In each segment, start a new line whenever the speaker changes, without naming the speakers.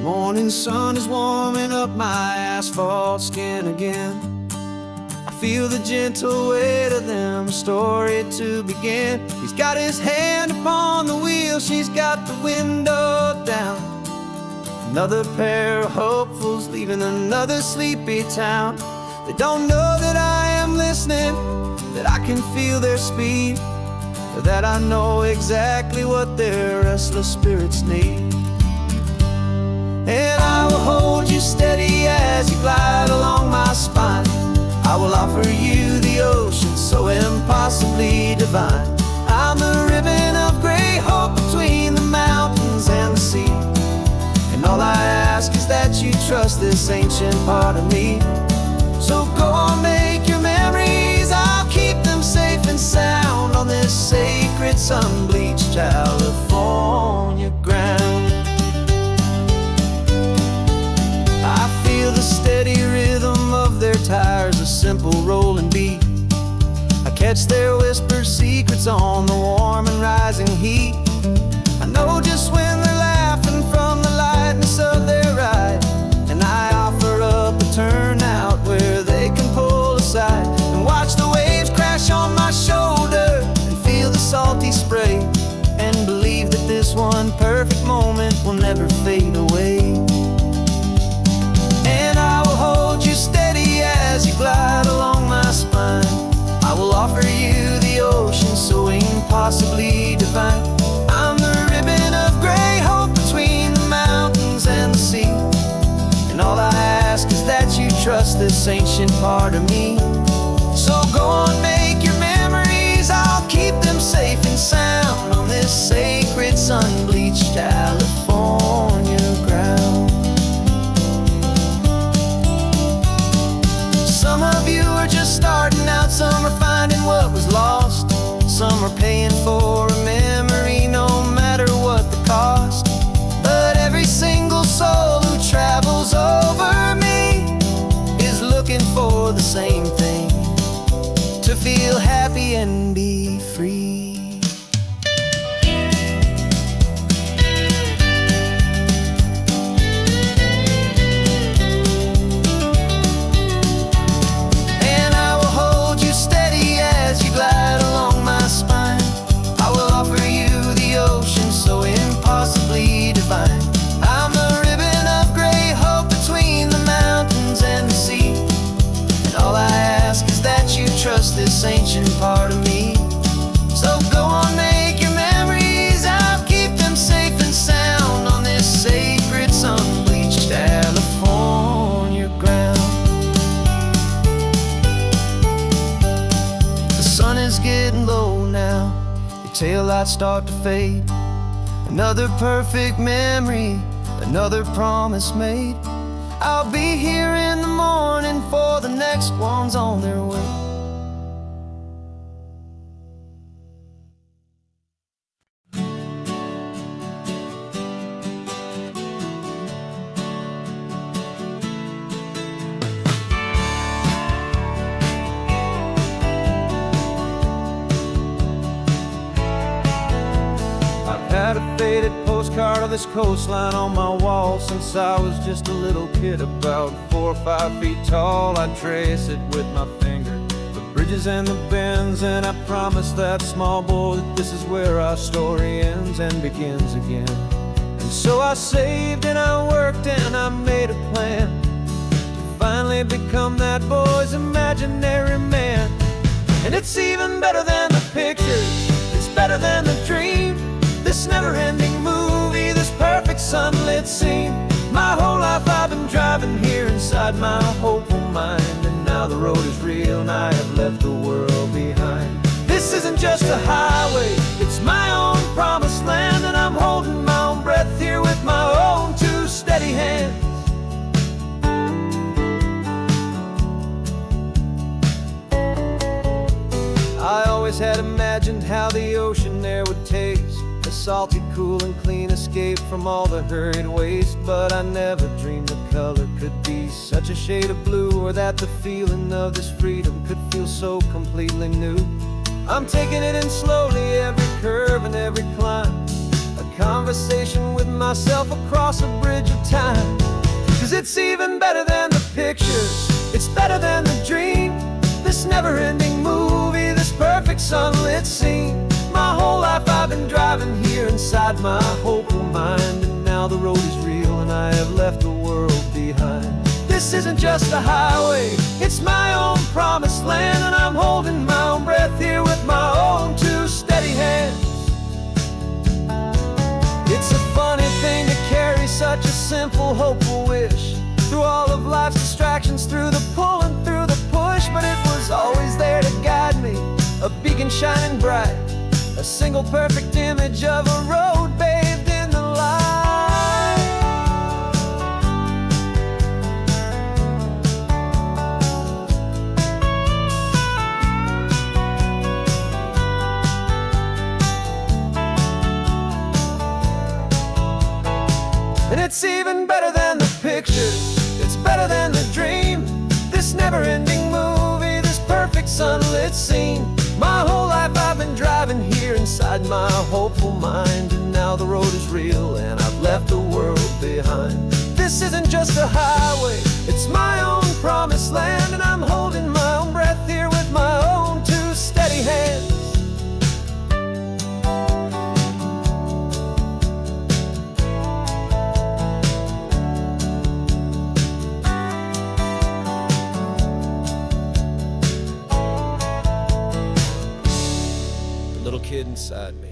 Morning sun is warming up my asphalt skin again. I feel the gentle weight of them, a story to begin. He's got his hand upon the wheel, she's got the window down. Another pair of hopefuls leaving another sleepy town. They don't know that I am listening, that I can feel their speed, or that I know exactly what their restless spirits need. And I will hold you steady as you glide along my spine. I will offer you the ocean so impossibly divine. I'm the ribbon of gray hope between the mountains and the sea. And all I ask is that you trust this ancient part of me. So go on, make your memories, I'll keep them safe and sound on this sacred sun-bleached California ground. I feel the steady rhythm of their tires, a simple rolling beat. I catch their whispered secrets on the warm and rising heat. I know just when they're laughing from the lightness of their ride, and I offer up a turnout where they can pull aside and watch the waves crash on my shoulder and feel the salty spray, and believe that this one perfect moment will never fade away. And I will hold you steady as you glide along my spine. I will offer you the ocean so impossibly divine. I'm the ribbon of gray hope between the mountains and the sea. And all I ask is that you trust this ancient part of me. So go on, make your memories, I'll keep them safe and sound on this sacred sun-bleached California ground. Some of you are just starting out, some are finding what was lost. Some are paying for a memory no matter what the cost. But every single soul who travels over me is looking for the same thing, to feel happy and be free. Trust this ancient part of me. So go on, make your memories, I'll keep them safe and sound on this sacred sun-bleached California ground. The sun is getting low now, your taillights start to fade. Another perfect memory, another promise made. I'll be here in the morning for the next ones on their way. Had a faded postcard of this coastline on my wall since I was just a little kid, about 4 or 5 feet tall. I trace it with my finger, the bridges and the bends, and I promised that small boy that this is where our story ends and begins again. And so I saved and I worked and I made a plan to finally become that boy's imaginary man. And it's even better than the pictures, it's better than the dream. This never-ending movie, this perfect sunlit scene. My whole life I've been driving here inside my hopeful mind, and now the road is real and I have left the world behind. This isn't just a highway, it's my own promised land, and I'm holding my own breath here with my own two steady hands. I always had imagined how the ocean there would taste, a salty, cool and clean escape from all the hurried waste. But I never dreamed the color could be such a shade of blue, or that the feeling of this freedom could feel so completely new. I'm taking it in slowly, every curve and every climb, a conversation with myself across a bridge of time. 'Cause it's even better than the pictures, it's better than the dream. This never-ending movie, this perfect sunlit scene. My whole life I've been driving here inside my hopeful mind, and now the road is real and I have left the world behind. This isn't just a highway, it's my own promised land, and I'm holding my own breath here with my own two steady hands. It's a funny thing to carry such a simple, hopeful wish through all of life's distractions, through the pull and through the push. But it was always there to guide me, a beacon shining bright, a single perfect image of a road bathed in the light. And it's even better than the pictures, it's better than the dream. This never-ending movie, this perfect sunlit scene. My whole life I've been driving here inside my hopeful mind, and now the road is real and I've left the world behind. This isn't just a highway, it's my own promised land, and I'm holding my own breath here with my own two steady hands. Little kid inside me.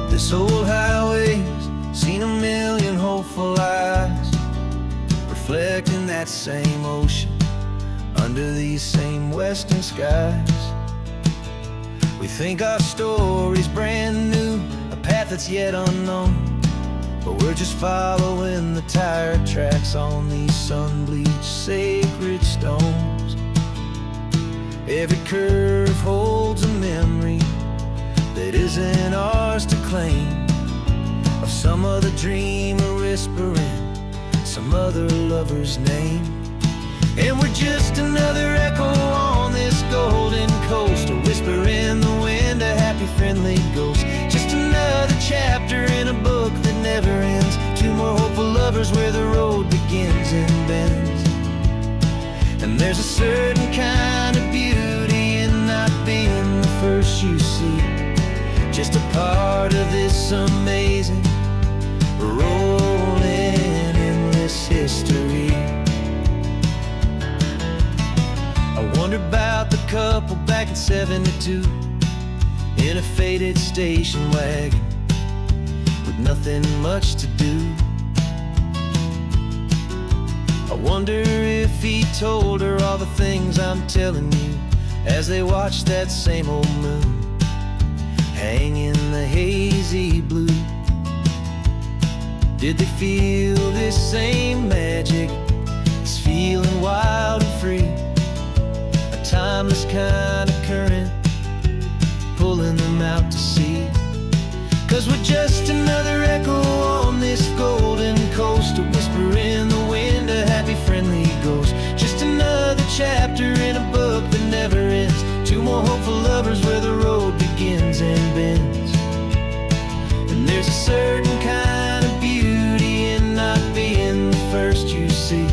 This old highway's seen a million hopeful eyes, reflecting that same ocean under these same western skies. We think our story's brand new, a path that's yet unknown, but we're just following the tire tracks on these sun-bleached sacred stones. Every curve holds a memory that isn't ours to claim, of some other dreamer whispering some other lover's name. And we're just another echo on this golden coast, a whisper in the wind, a happy friendly ghost. Just another chapter in a book that never ends, two more hopeful lovers where the road begins and bends. And there's a certain kind of beauty in not being the first you see, just a part of this amazing, rolling, endless history. I wonder about the couple back in '72 in a faded station wagon with nothing much to do. I wonder if he told her all the things I'm telling you as they watched that same old moon hang in the hazy blue. Did they feel this same magic, this feeling wild and free, a timeless kind of current pulling them out to sea? 'Cause we're just another echo on this golden coast, a whisper in the wind, a happy friendly ghost. Just another chapter in a book that never ends, two more hopeful lovers where the road begins and bends. And there's a certain kind of beauty in not being the first you see,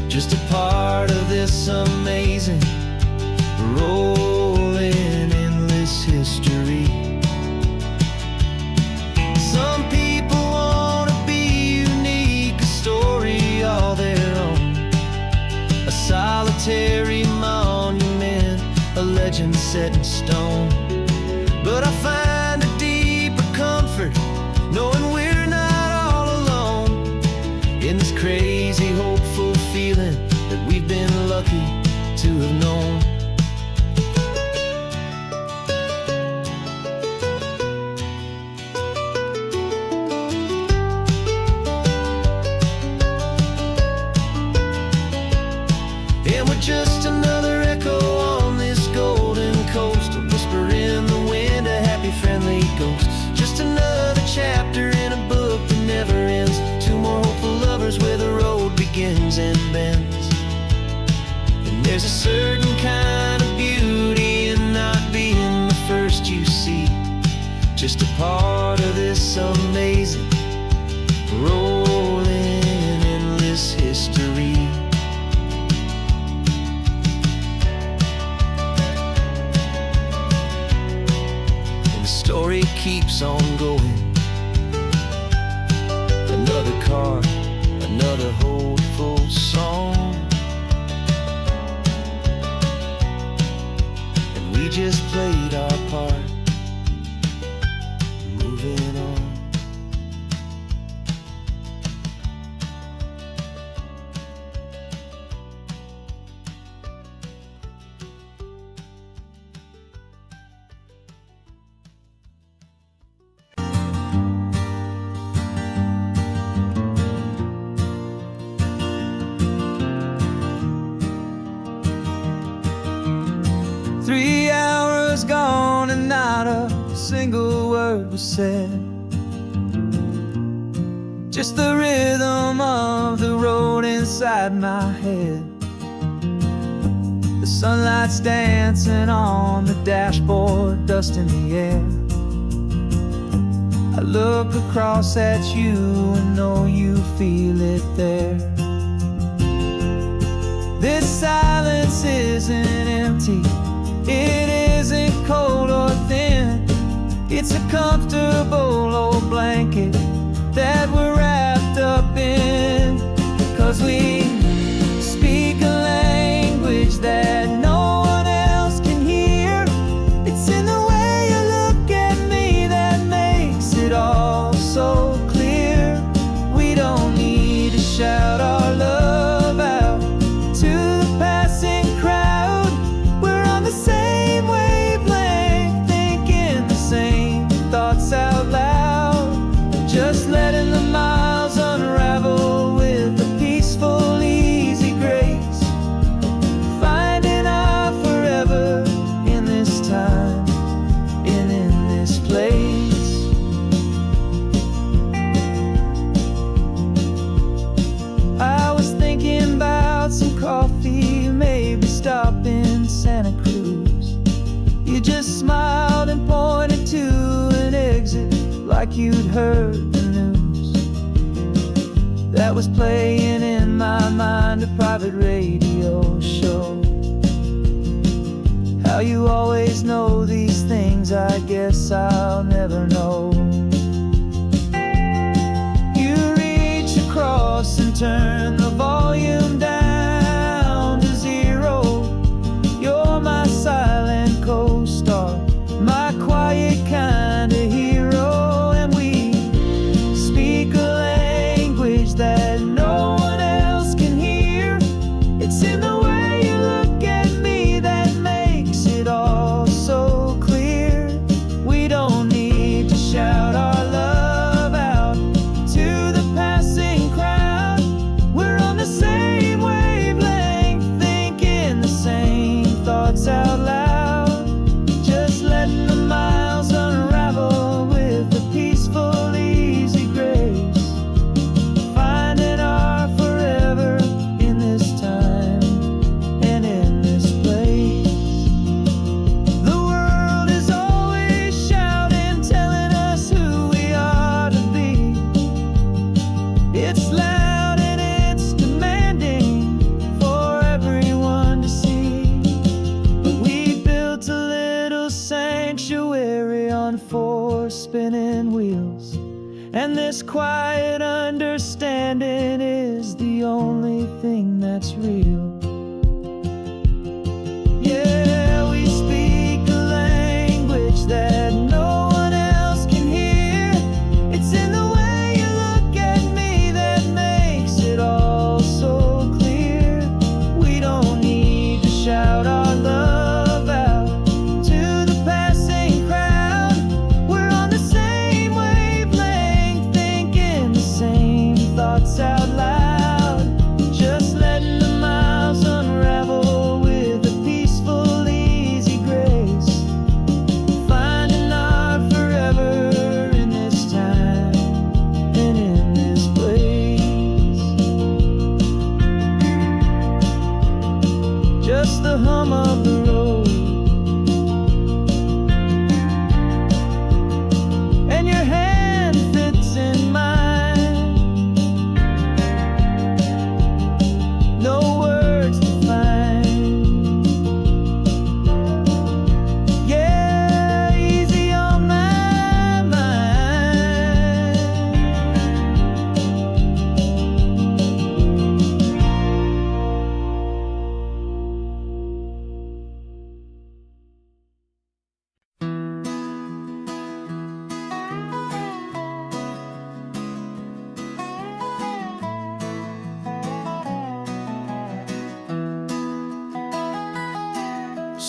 just a part of this amazing, rolling, endless history. Some people want to be unique, a story all their own, a solitary monument, a legend set in stone. But I find a deeper comfort knowing we're not all alone in this crazy, hopeful feeling that we've been lucky to have known. There's a certain kind of beauty in not being the first you see, just a part of this amazing rolling endless history. And the story keeps on going. Another card, another hopeful song, and we just played our part, moving on. Three hours gone and not a single word was said. Just the rhythm of the road inside my head. The sunlight's dancing on the dashboard, dust in the air. I look across at you and know you feel it there. This silence isn't empty, it isn't cold or thin. It's a comfortable old blanket that we're wrapped up in. 'Cause we speak a language that no one else can hear. It's in the way you look at me that makes it all so clear. We don't need to shout our love out to the passing crowd. We're on the same wavelength, thinking the same thoughts out loud. Just letting the miles unravel with a peaceful, easy grace. Finding our forever in this time and in this place. I was thinking about some coffee, maybe stop in Santa Cruz. You just smiled and pointed to an exit like you'd heard the news. That was playing in my mind, a private radio show. How you always know these things, I guess I'll never know. You reach across and turn the volume down to zero. You're my silent co-star, my quiet kind of hero. And we speak a language that no one else can hear. It's in the way you look at me that makes it all so clear. We don't need to shout our love out to the passing crowd. We're on the same wavelength, thinking the same thoughts out loud. Just letting the miles unravel with a peaceful, easy grace. Finding our forever in this time and in this place. The world is always shouting, telling us who we are to be. It's loud and it's demanding for everyone to see. But we built a little sanctuary on four spinning wheels, and this quiet understanding is the only thing that's real. Yeah, we speak a language that no one else can hear. It's in the way you look at me that makes it all so clear. We don't need to shout our love out to the passing crowd. We're on the same wavelength, thinking the same thoughts out loud. Just letting the miles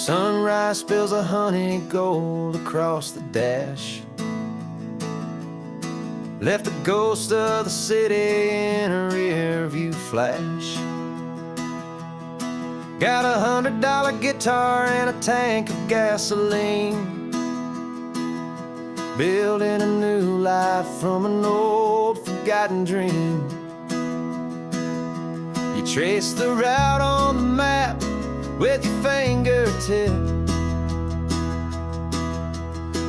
Sunrise spills a honey gold across the dash. Left the ghost of the city in a rear view flash. Got a $100 guitar and a tank of gasoline, building a new life from an old forgotten dream. You trace the route on the map with your fingertip,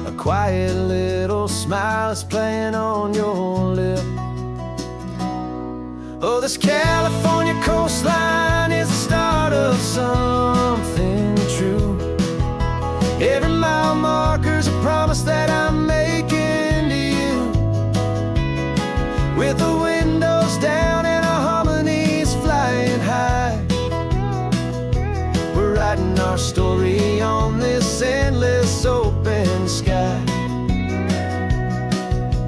a quiet little smile is playing on your lip. Oh, this California coastline is the start of something true. Every mile marker's a promise that I'm making to you. With the windows down and our harmonies flying high, we're writing our story on this endless open sky.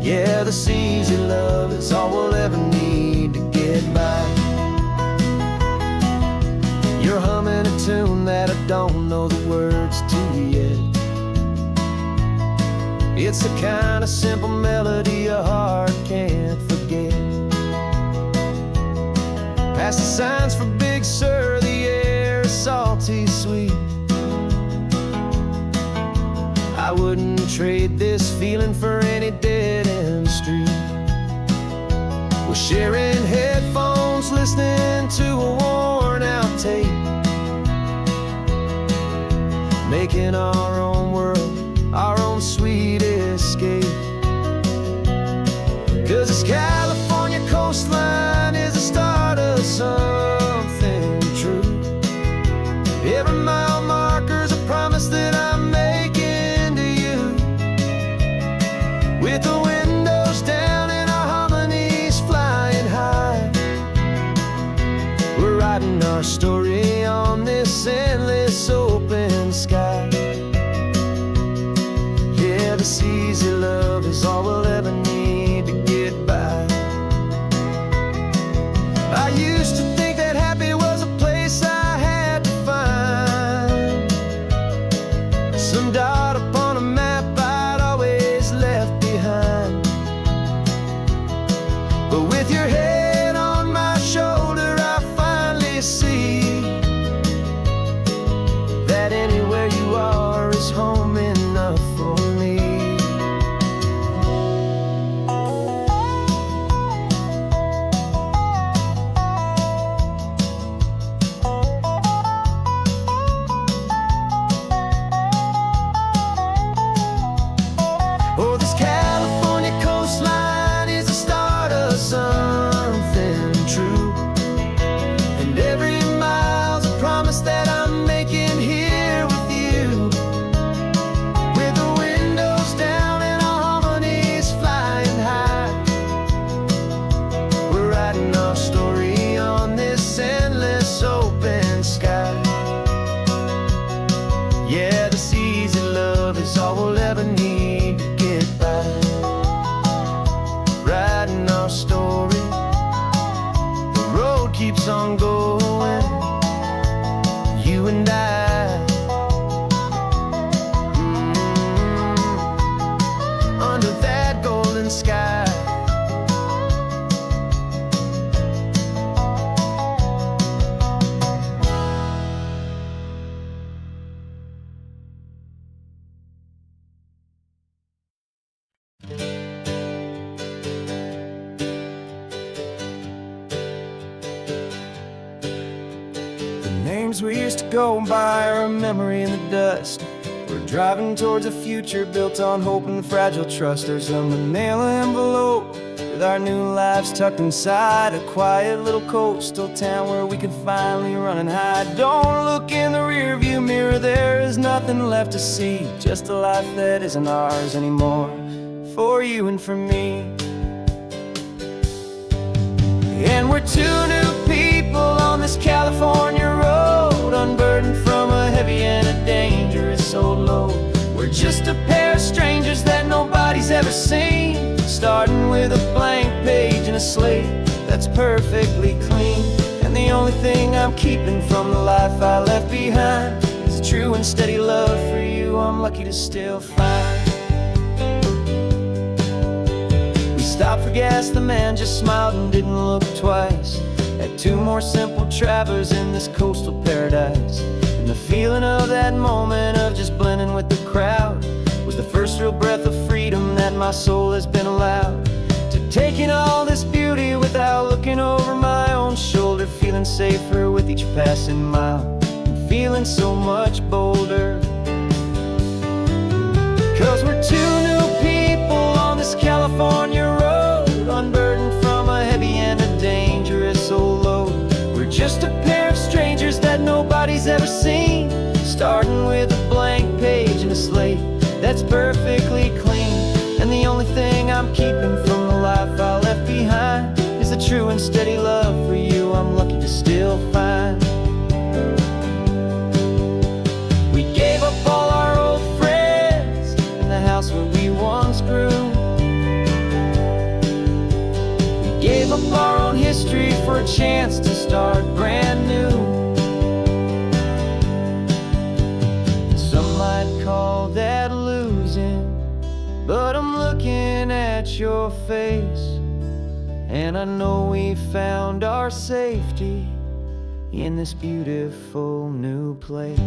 Yeah, this easy love is all we'll ever need to get by. You're humming a tune that I don't know the words to yet. It's the kind of simple melody your heart can't forget. Past the signs for Big Sur, the air is salty sweet. I wouldn't trade this feeling for any dead-end street. We're sharing headphones, listening to a worn-out tape, making our own world, our own sweet escape. 'Cause this California coastline is the start of something true. Every mile marker's a promise that I'm making to you. With the windows down and our harmonies flying high, we're writing our story on this endless open sky. Yeah, this easy love is all we'll ever need to get by. I used to think that happy was a place I had to find, some dot upon a map I'd always left behind. But with your head on my shoulder, I finally see that anywhere you are is home enough for me. Oh, this California coastline is the start of something true. And every mile's a promise that I'm making here with you. With the windows down and our harmonies flying high, we're writing our story on this endless open sky. Yeah, this easy love is all we'll ever need to get by. Writing our story, the road keeps on going, you and I. Under that golden sky. Names we used to go by are a memory in the dust. We're driving towards a future built on hope and fragile trust. There's a manila envelope with our new lives tucked inside, a quiet little coastal town where we can finally run and hide. Don't look in the rearview mirror, there is nothing left to see, just a life that isn't ours anymore, for you and for me. And we're two new people on this California road, unburdened from a heavy and a dangerous old load. We're just a pair of strangers that nobody's ever seen, starting with a blank page and a slate that's perfectly clean. And the only thing I'm keeping from the life I left behind is a true and steady love for you I'm lucky to still find. We stopped for gas, the man just smiled and didn't look twice. Had two more simple travelers in this coastal paradise. And the feeling of that moment of just blending with the crowd was the first real breath of freedom that my soul has been allowed to take in all this beauty without looking over my own shoulder, feeling safer with each passing mile and feeling so much bolder. 'Cause we're two new people on this California road, unburdened from a heavy and a dangerous old load. We're just a pair of strangers that nobody's ever seen, starting with a blank page and a slate that's perfectly clean. And the only thing I'm keeping from the life I left behind is the true and steady love for you I'm lucky to still find. We gave up all our old friends in the house where we once grew. We gave up our own history for a chance to start brand new. Some might call that losing, but I'm looking at your face, and I know we found our safety in this beautiful new place.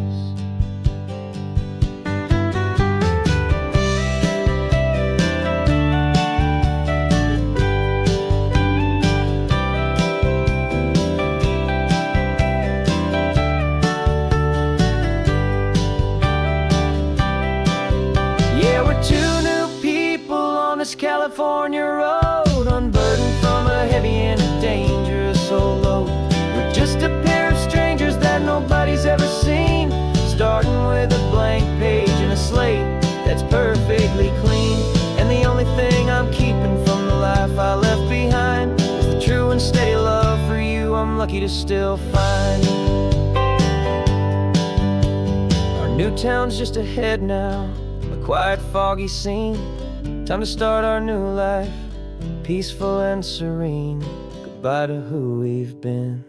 Yeah, we're two new people on this California road, unburdened from a heavy and a dangerous old load. We're just a pair of strangers that nobody's ever seen, starting with a blank page and a slate that's perfectly clean. And the only thing I'm keeping from the life I left behind is the true and steady love for you I'm lucky to still find. Our new town's just ahead now, a quiet, foggy scene. Time to start our new life, peaceful and serene. Goodbye to who we've been.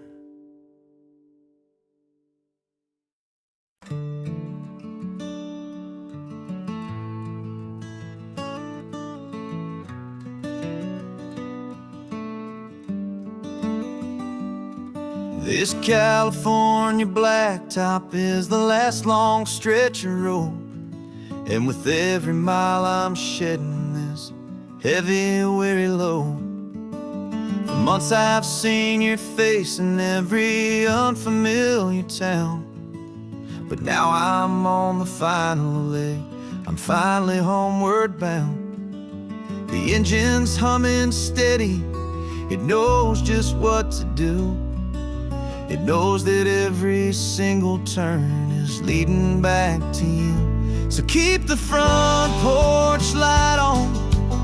This California blacktop is the last long stretch of road, and with every mile I'm shedding this heavy, weary load. For months I've seen your face in every unfamiliar town, but now I'm on the final leg, I'm finally homeward bound. The engine's humming steady, it knows just what to do. It knows that every single turn is leading back to you. So keep the front porch light on,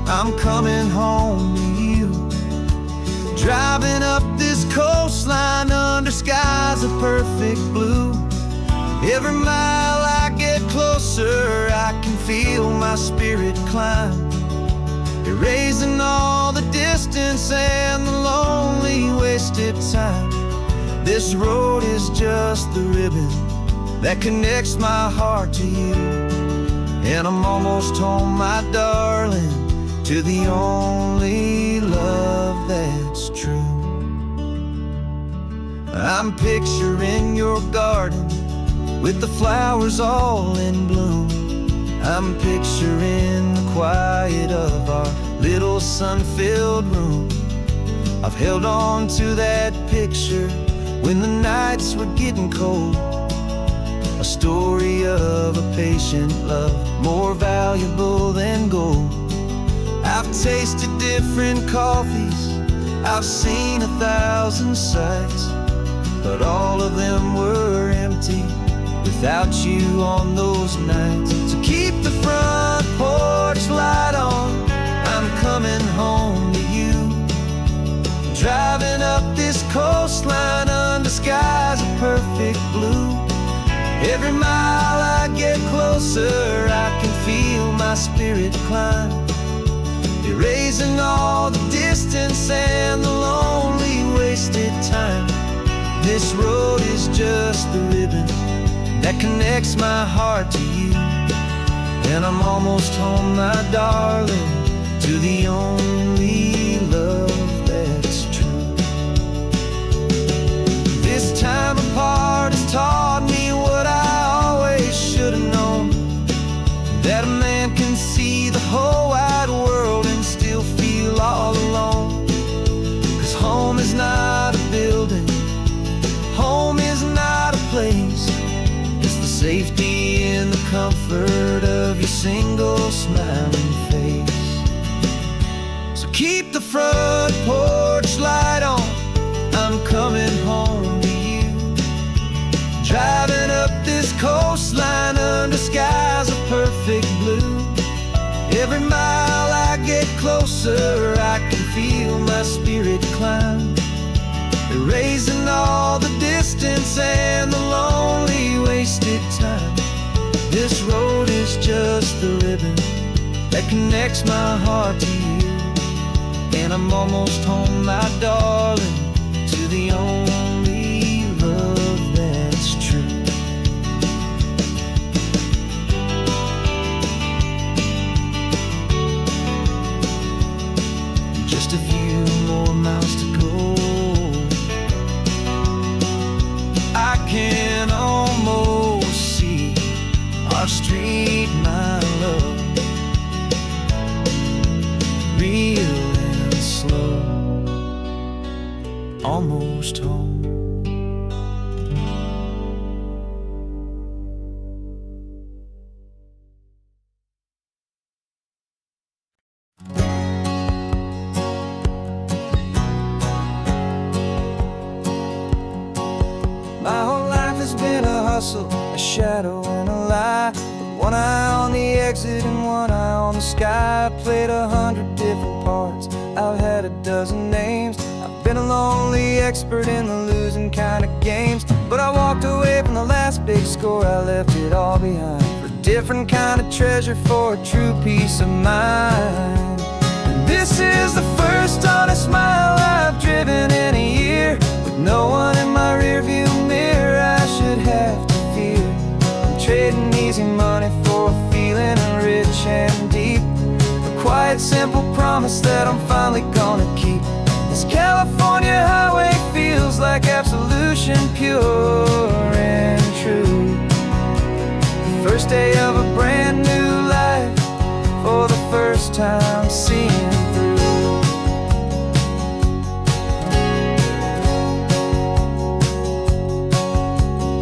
I'm coming home to you. Driving up this coastline under skies of perfect blue. Every mile I get closer, I can feel my spirit climb, erasing all the distance and the lonely wasted time. This road is just the ribbon that connects my heart to you, and I'm almost home, my darling, to the only love that's true. I'm picturing your garden with the flowers all in bloom. I'm picturing the quiet of our little sun-filled room. I've held on to that picture when the nights were getting cold, a story of a patient love, more valuable than gold. I've tasted different coffees, I've seen 1,000 sights, but all of them were empty without you on those nights. So keep the front porch light on, I'm coming home to you. Driving up this coastline under skies of perfect blue. Every mile I get closer, I can feel my spirit climb, erasing all the distance and the lonely wasted time. This road is just the ribbon that that connects my heart to you. And I'm almost home, my darling, to the only love that's true. This time apart has taught me what I always should have known, that a man can see the whole wide world and still feel all alone. 'Cause home is not a building, home is not a place, it's the safety and the comfort of your single smiling face. So keep the front porch light on, I'm coming home to you. Driving up this coastline under skies of perfect blue. Every mile I get closer, I can feel my spirit climb, erasing all the distance and the lonely wasted time. This road is just the ribbon that connects my heart to you. And I'm almost home, my darling, to the only love that's true. Just a few more miles to go, I can almost see our street, my love, real and slow, almost home. My whole life has been a hustle, a shadow and a lie, with one eye on the exit and one eye on the sky. I played 100 different parts, I've had a dozen names. I've been a lonely expert in the losing kind of games, but I walked away from the last big score, I left it all behind for a different kind of treasure, for a true peace of mind. And this is the first honest mile I've driven in a year, with no one in my rearview mirror I should have to fear. I'm trading easy money for a feeling rich and deep, a quiet simple promise that I'm finally gonna keep. This California highway feels like absolution, pure and true. The first day of a brand new life, for the first time seeing through.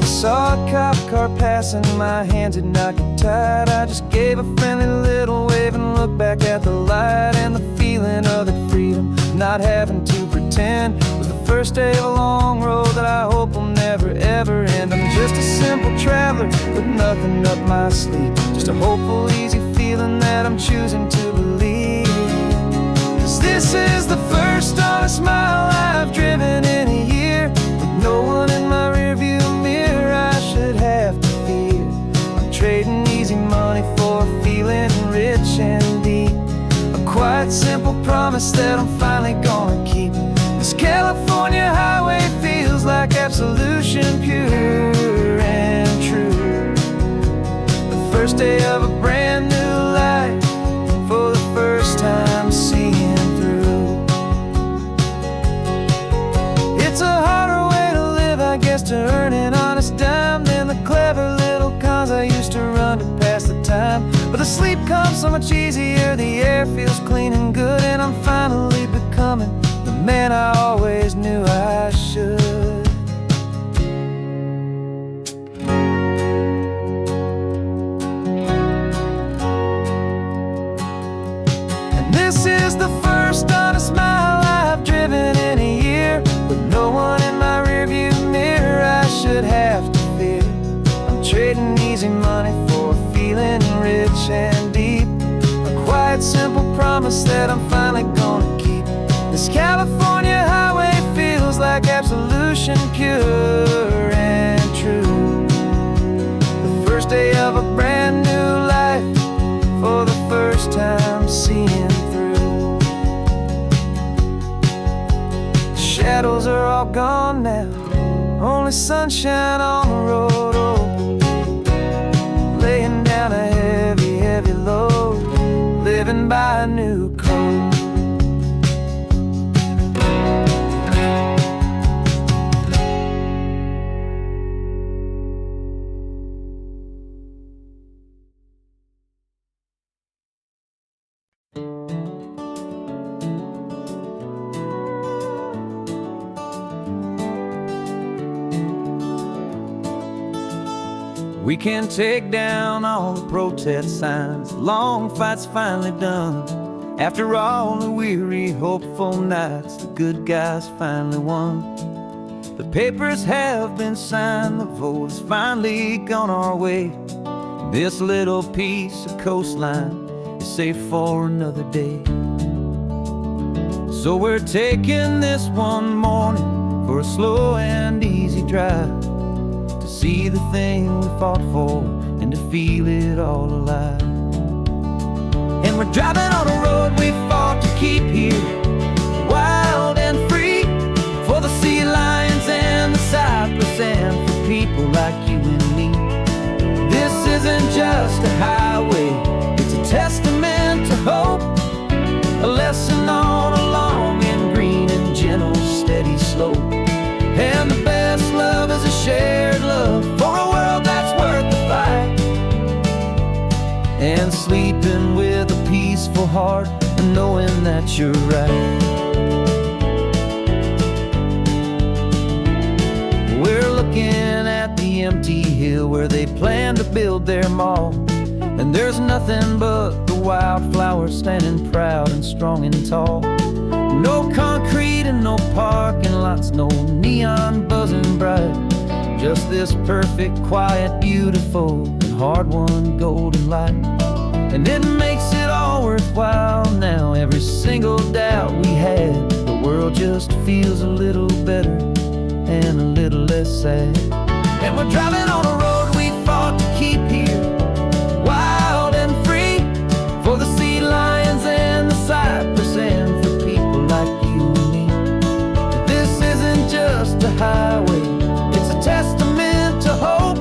Saw a cop car passing, my hands had not got tied. I just gave a friendly little wave and looked back at the light, and the feeling of that freedom, not having to pretend, was the first day of a long road that I hope will never ever end. I'm just a simple traveler with nothing up my sleeve, just a hopeful, easy feeling that I'm choosing to believe. 'Cause this is the first honest mile I've driven in a year, with no one in my rearview mirror I should have to fear. I'm trading easy money for a feeling rich and deep, a quiet simple promise that I'm finally gonna keep. This California highway feels like absolution, pure and true. The first day of a brand new life, for the first time seeing through. It's a harder way to live, I guess, to earn an honest dime than the clever little cons I used to run to pass the time. But the sleep comes so much easier, the air feels clean and good, and I'm finally becoming the man I always knew I should. And this is the first honest mile I've driven in a year, with no one in my rearview mirror I should have to fear. I'm trading easy money for a feeling rich and deep, a quiet simple promise that I'm finally gonna keep. This California highway feels like absolution, pure and true. The first day of a brand new life, for the first time seeing through. The shadows are all gone now, only sunshine on the road. Oh, buy a new car. We can take down all the protest signs. Long fight's finally done. After all the weary, hopeful nights, the good guys finally won. The papers have been signed, the vote has finally gone our way. This little piece of coastline is safe for another day. So we're taking this one morning for a slow and easy drive, to see the thing we fought for and to feel it all alive. And we're driving on a road we fought to keep here, wild and free, for the sea lions and the cypress and for people like you and me. This isn't just a highway, it's a testament to hope, a lesson on a long and green and gentle steady slope. And the best love is a shared love for a world that's worth the fight, and sleeping with a peaceful heart and knowing that you're right. We're looking at the empty hill where they plan to build their mall, and there's nothing but the wildflowers standing proud and strong and tall. No concrete and no parking lots, no neon buzzing bright, just this perfect, quiet, beautiful, and hard-won golden light. And it makes it all worthwhile now. Every single doubt we had, the world just feels a little better and a little less sad. And we're driving on a road we fought to keep here, wild and free, for the sea lions and the cypress and for people like you and me. This isn't just a highway, it's a testament to hope,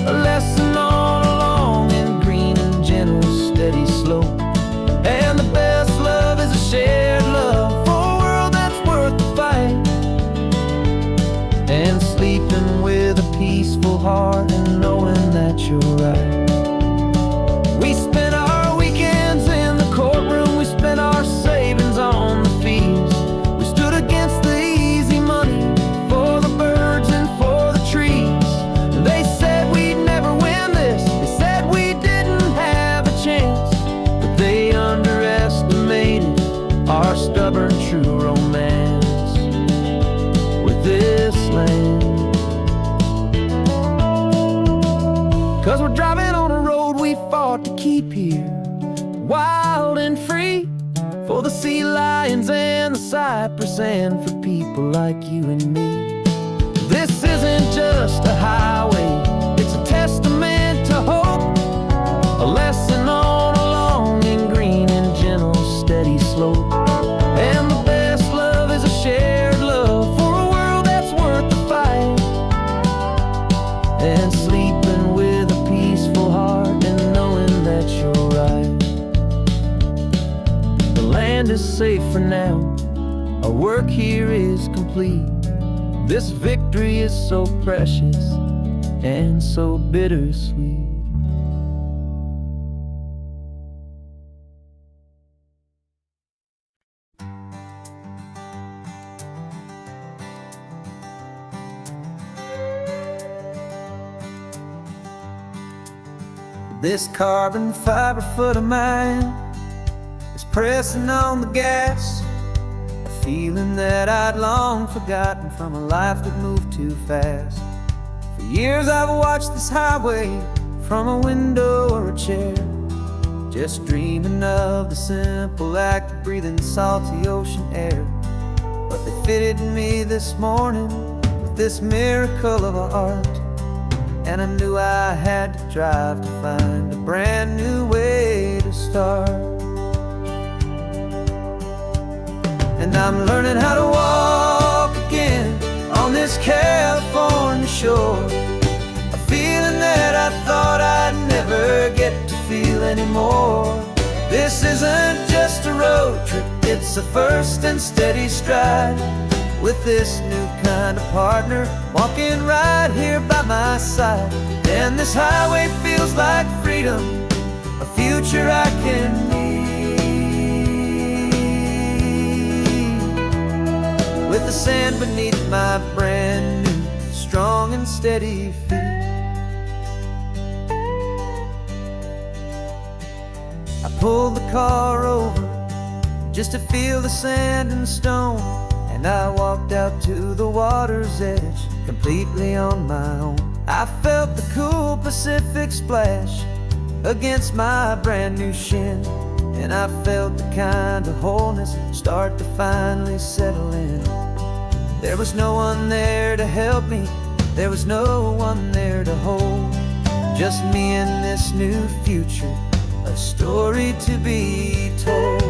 a lesson on a long and green and gentle steady slope. And the best love is a shared love for a world that's worth the fight, and sleeping with a peaceful heart and knowing that you're right. We spent our weekends in the courtroom, we spent our savings on the fees. We stood against the easy money for the birds and for the trees. And they said we'd never win this, they said we didn't have a chance, but they underestimated our stubborn true romance with this land. 'Cause we're driving on a road we fought to keep here, wild and free, for the sea lions and the cypress and for people like you and me. This isn't just a highway, it's a testament to hope, a lesson on a long and green and gentle steady slope. And the best love is a shared love for a world that's worth the fight, and sleeping with a peaceful heart and knowing that you're right. The land is safe for now, our work here is complete. This victory is so precious and so bittersweet. This carbon fiber foot of mine is pressing on the gas, a feeling that I'd long forgotten from a life that moved too fast. For years I've watched this highway from a window or a chair, just dreaming of the simple act of breathing salty ocean air. But they fitted me this morning with this miracle of art, and I knew I had to drive to find a brand new way to start. And I'm learning how to walk again on this California shore, a feeling that I thought I'd never get to feel anymore. This isn't just a road trip, it's a first and steady stride. With this new kind of partner walking right here by my side. And this highway feels like freedom, a future I can need. With the sand beneath my brand new, strong and steady feet. I pulled the car over just to feel the sand and stone, and I walked out to the water's edge, completely on my own. I felt the cool Pacific splash against my brand new shin, and I felt the kind of wholeness start to finally settle in. There was no one there to help me, there was no one there to hold, just me and this new future, a story to be told.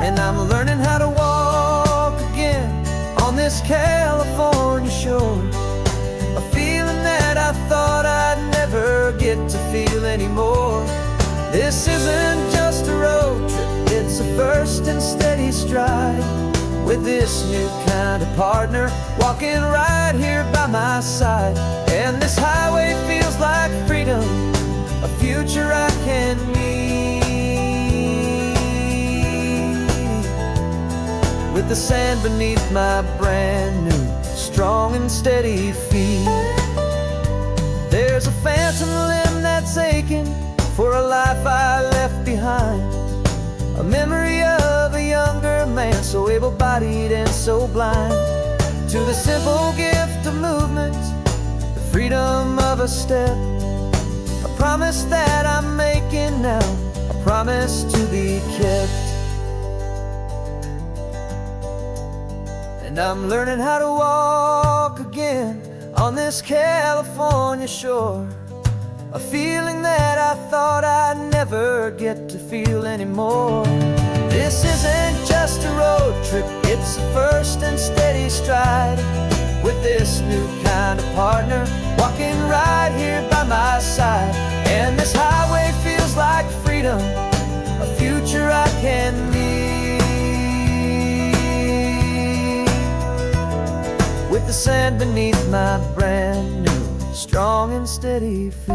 And I'm learning how to walk again on this California shore, a feeling that I thought I'd never get to feel anymore. This isn't just a road trip, it's a first and steady stride. With this new kind of partner walking right here by my side. And this highway feels like freedom, a future I can need. With the sand beneath my brand new, strong and steady feet. There's a phantom limb that's aching for a life I left behind, a memory of a younger man, so able-bodied and so blind, to the simple gift of movement, the freedom of a step, a promise that I'm making now, a promise to be kept. And I'm learning how to walk again on this California shore, a feeling that I thought I'd never get to feel anymore. This isn't just a road trip, it's a first and steady stride. With this new kind of partner walking right here by my side. And this highway feels like freedom, a future I can need. With the sand beneath my brand new, strong and steady feet.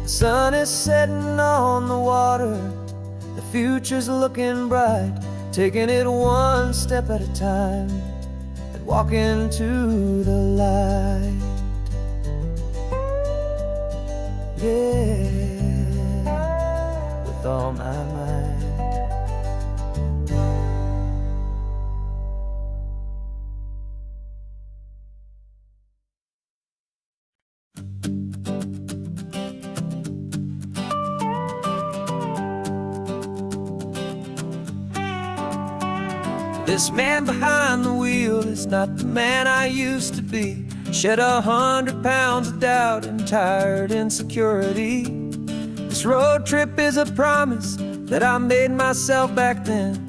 The sun is setting on the water, the future's looking bright, taking it one step at a time and walking to the light. Yeah, with all my might. This man behind the wheel is not the man I used to be. Shed 100 pounds of doubt and tired insecurity. This road trip is a promise that I made myself back then,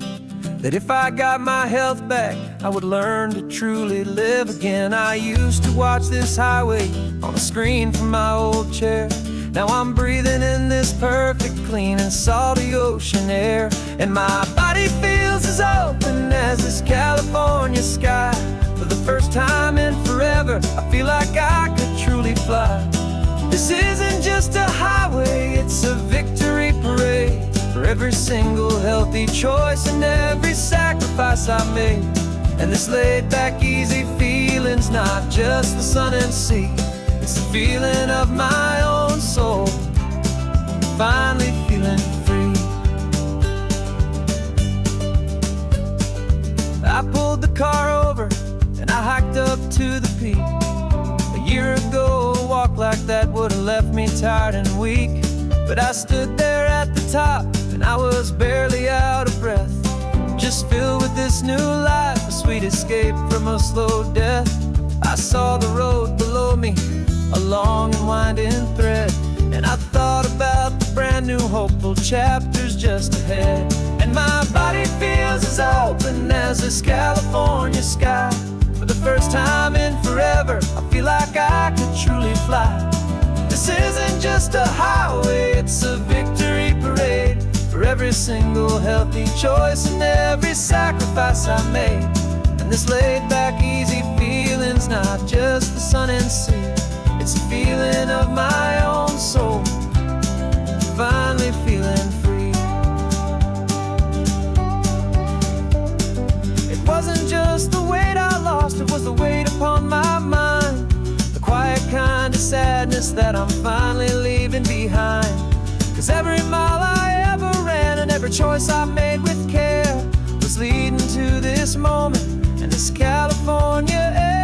that if I got my health back, I would learn to truly live again. I used to watch this highway on a screen from my old chair. Now I'm breathing in this perfect, clean and salty ocean air. And my body feels as open as this California sky. For the first time in forever, I feel like I could truly fly. This isn't just a highway, it's a victory parade. For every single healthy choice and every sacrifice I made. And this laid back, easy feeling's not just the sun and sea. It's the feeling of my own soul, finally feeling free. I pulled the car over and I hiked up to the peak. A year ago, a walk like that would have left me tired and weak. But I stood there at the top and I was barely out of breath, just filled with this new life, a sweet escape from a slow death. I saw the road below me, a long and winding thread, and I thought about the brand new hopeful chapters just ahead. And my body feels as open as this California sky. For the first time in forever, I feel like I could truly fly. This isn't just a highway, it's a victory parade for every single healthy choice and every sacrifice I made. And this laid back, easy feeling's not just the sun and sea, it's a feeling of my own soul, finally feeling free. It wasn't just the weight I lost, it was the weight upon my mind, the quiet kind of sadness that I'm finally leaving behind. 'Cause every mile I ever ran and every choice I made with care was leading to this moment and this California air.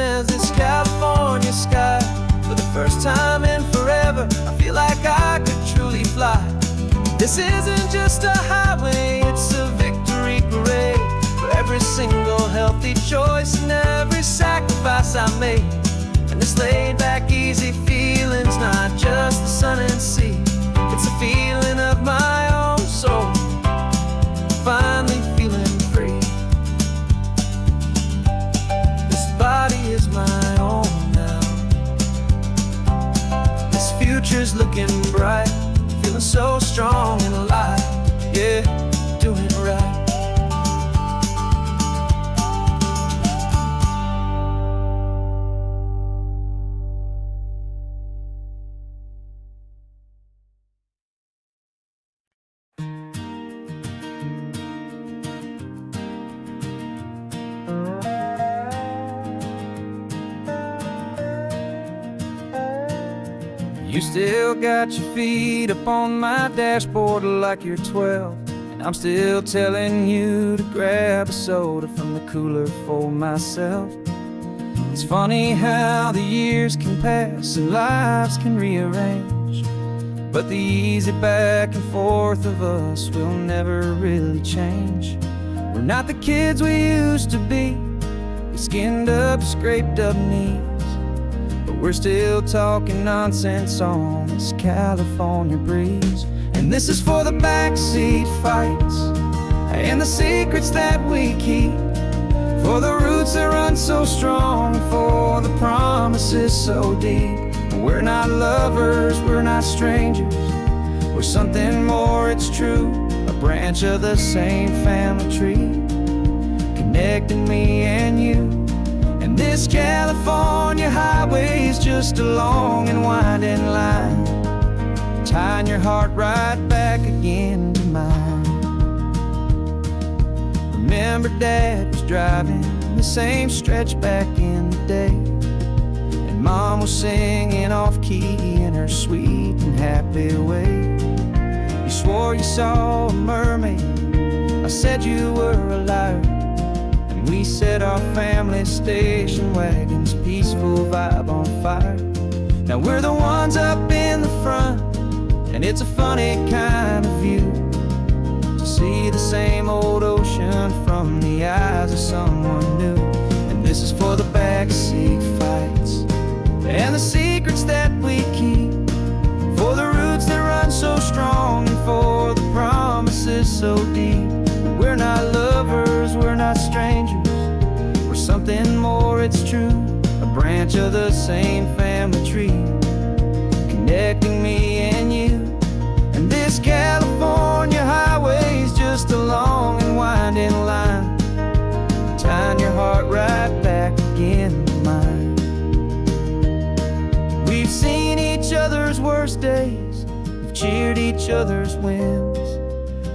As this California sky, for the first time in forever, I feel like I could truly fly. This isn't just a highway, it's a victory parade for every single healthy choice and every sacrifice I made. And this laid back, easy feeling's not just the sun and sea, it's a feeling of my own soul, finally feeling free. Body is my own now. This future's looking bright, feeling so strong and alive. Yeah, doing it right. You still got your feet up on my dashboard like you're 12, and I'm still telling you to grab a soda from the cooler for myself. It's funny how the years can pass and lives can rearrange, but the easy back and forth of us will never really change. We're not the kids we used to be, with skinned up, scraped up knees, but we're still talking nonsense on this California breeze. And this is for the backseat fights and the secrets that we keep, for the roots that run so strong, for the promises so deep. We're not lovers, we're not strangers, we're something more, it's true, a branch of the same family tree, connecting me and you. And this California highway is just a long and winding line, tying your heart right back again to mine. Remember Dad was driving the same stretch back in the day, and Mom was singing off-key in her sweet and happy way. You swore you saw a mermaid, I said you were a liar, and we set our family station wagon's peaceful vibe on fire. Now we're the ones up in the front, and it's a funny kind of view to see the same old ocean from the eyes of someone new. And this is for the backseat fights and the secrets that we keep, for the roots that run so strong and for the promises so deep. We're not lovers, we're not strangers, we're something more, it's true, a branch of the same family tree, connecting me and you. And this California highway is just a long and winding line, tying your heart right back again to mine. We've seen each other's worst days, we've cheered each other's wins,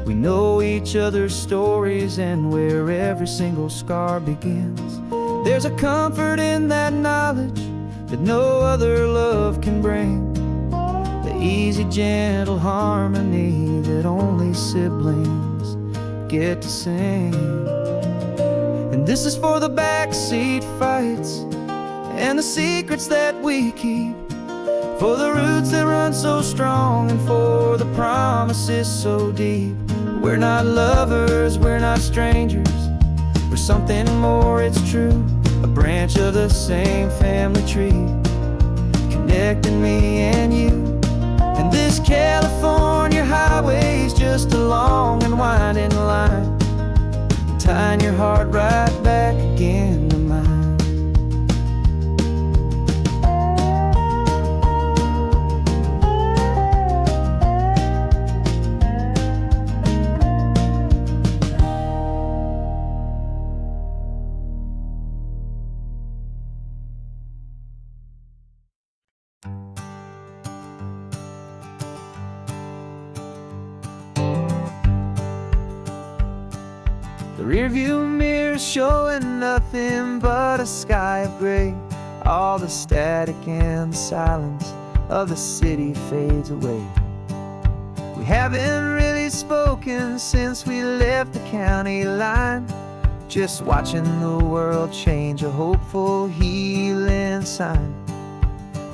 we know each other's stories and where every single scar begins. There's a comfort in that knowledge that no other love can bring, the easy, gentle harmony that only siblings get to sing. And this is for the backseat fights and the secrets that we keep, for the roots that run so strong and for the promises so deep. We're not lovers, we're not strangers, we're something more, it's true. A branch of the same family tree, connecting me and you. And this California highway's just a long and winding line, tying your heart right back again to mine. The rearview mirror's showing nothing but a sky of gray. All the static and the silence of the city fades away. We haven't really spoken since we left the county line, just watching the world change, a hopeful healing sign.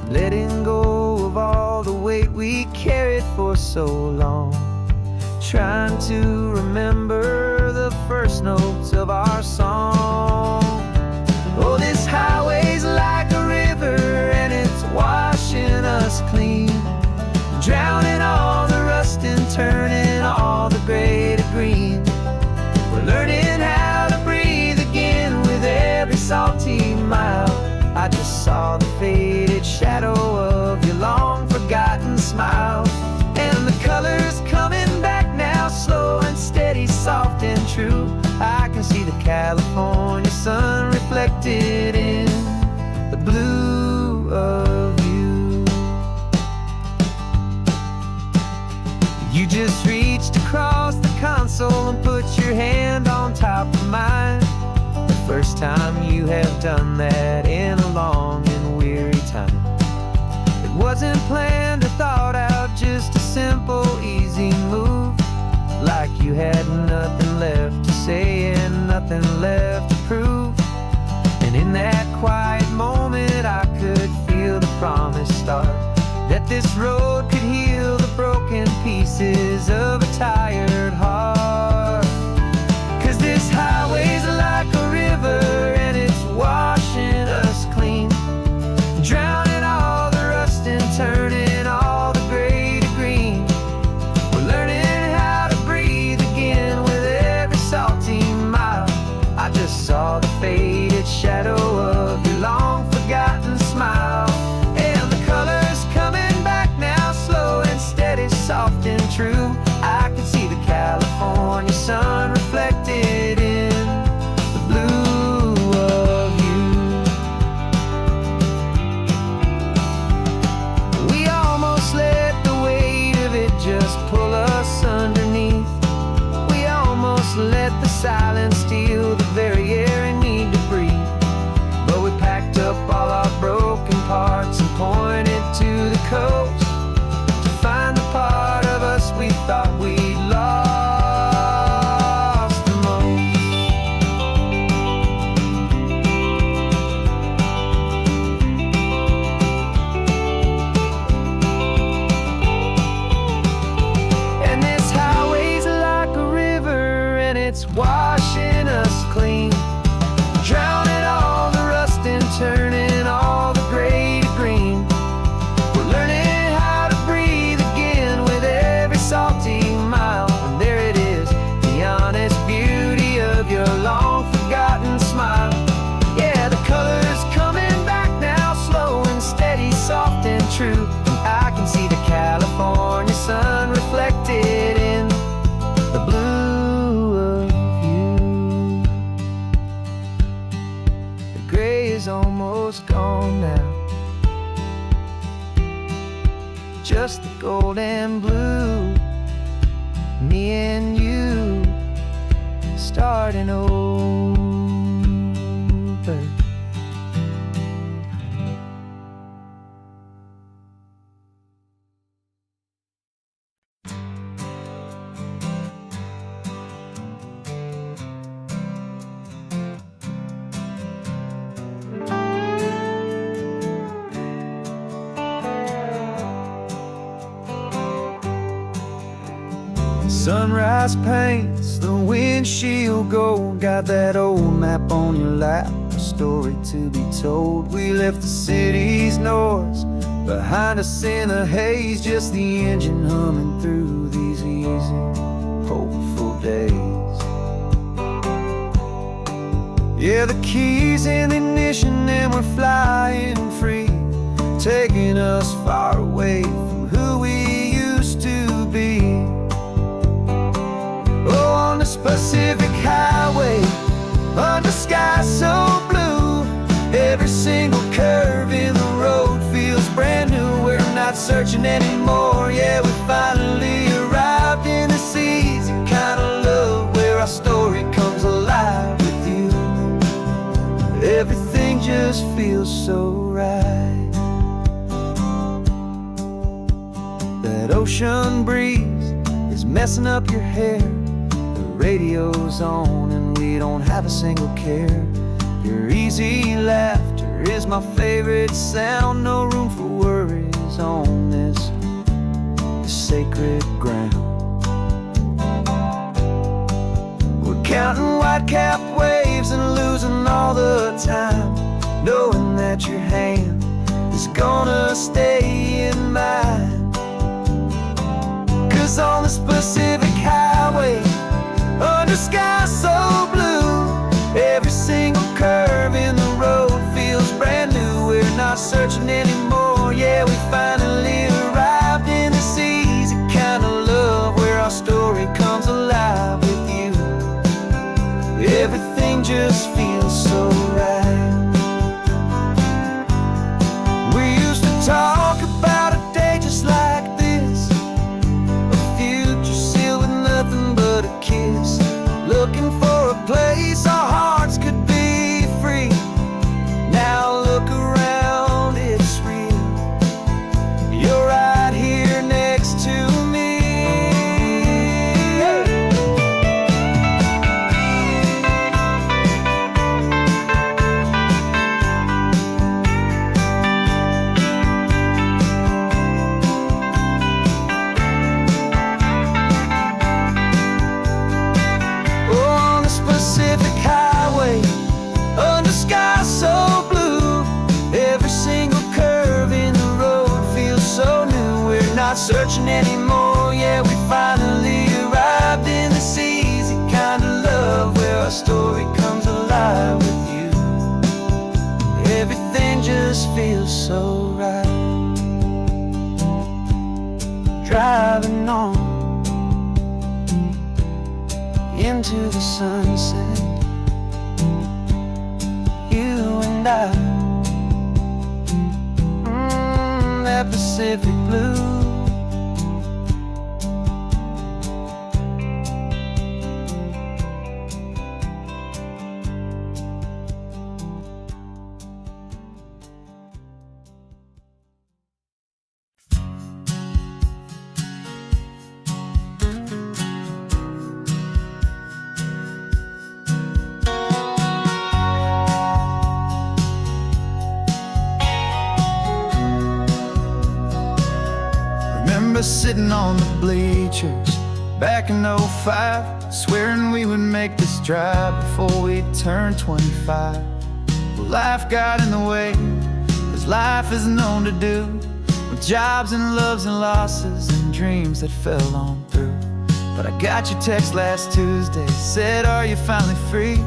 Letting go of all the weight we carried for so long, trying to remember the first notes of our song. Oh, this highway's like a river and it's washing us clean, drowning all the rust and turning all the gray to green. We're learning how to breathe again with every salty mile. I just saw the faded shadow of your long forgotten smile, and the colors coming back now, slow and steady, soft and true. I can see the California sun reflected in the blue of you. You just reached across the console and put your hand on top of mine. The first time you have done that in a long and weary time. It wasn't planned or thought out, just a simple, easy move. Like you had nothing left to say and nothing left to prove. And in that quiet moment I could feel the promise start, that this road could heal the broken pieces of a tired heart. 'Cause this highway's like a river and it's washing us clean, drowning all the rust and turning all the gray to green. We're learning how to breathe again with every salty mile. I just saw the faded shadow of your long forgotten smile, and the colors coming back now, slow and steady, soft and true. I can see the California sun reflected in the blue of you. We almost let the weight of it just pull us underneath. We almost let the silence steal the very air I need to breathe. But we packed up all our broken parts and pointed to the coast to find the part of us we thought we'd lost the most. And this highway's like a river and it's washing us clean, drowning all the rust and turning all the gray to green. We're learning how to breathe again with every salty mile. And there it is, the honest beauty of your long forgotten smile. Yeah, the colors coming back now, slow and steady, soft and true. And I can see the California sun reflected in the blue of you. The gray is almost gone now, just the gold and blue. Me and you starting over. Sunrise paints the windshield gold. Got that old map on your lap, a story to be told. We left the city's noise behind us in the haze, just the engine humming through these easy, hopeful days. Yeah, the keys in the ignition and we're flying free, taking us far away from who we used to be. Oh, on this Pacific highway, under sky so blue, every single curve in the road feels brand new. We're not searching anymore, yeah, we finally arrived in this easy kind of love, where our story comes alive with you. Everything just feels so right. That ocean breeze is messing up your hair, the radio's on and we don't have a single care. Your easy laughter is my favorite sound, no room for worries on this sacred ground. We're counting white-capped waves and losing all the time, knowing that your hand is gonna stay in mine. 'Cause on this Pacific highway, under sky so blue, every single curve in the road feels brand new. We're not searching anymore, yeah, we finally arrived in this easy kind of love, where our story comes alive with you. Everything just feels so right. We used to talk about a day just like this, a future sealed with nothing but a kiss, looking for a place our hearts could be free. Now look around, it's real. You're right here next to me. Pacific highway, under sky so blue, every single curve in the road feels so new. We're not searching anymore, yeah, we finally arrived in this easy kind of love, where our story comes alive with you. Everything just feels so right. Driving on into the sunset, you and I, that Pacific blue. Sitting on the bleachers back in '05, swearing we would make this drive before we turned 25. Well, life got in the way, as life is known to do, with jobs and loves and losses and dreams that fell on through. But I got your text last Tuesday, said, are you finally free?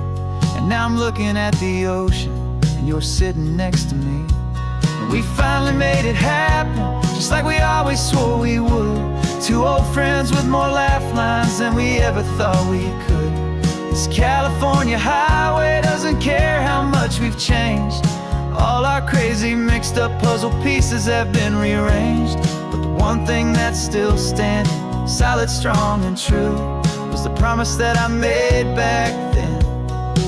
And now I'm looking at the ocean and you're sitting next to me. And we finally made it happen, just like we always swore we would. Two old friends with more laugh lines than we ever thought we could. This California highway doesn't care how much we've changed. All our crazy mixed up puzzle pieces have been rearranged. But the one thing that's still standing, solid, strong and true, was the promise that I made back then,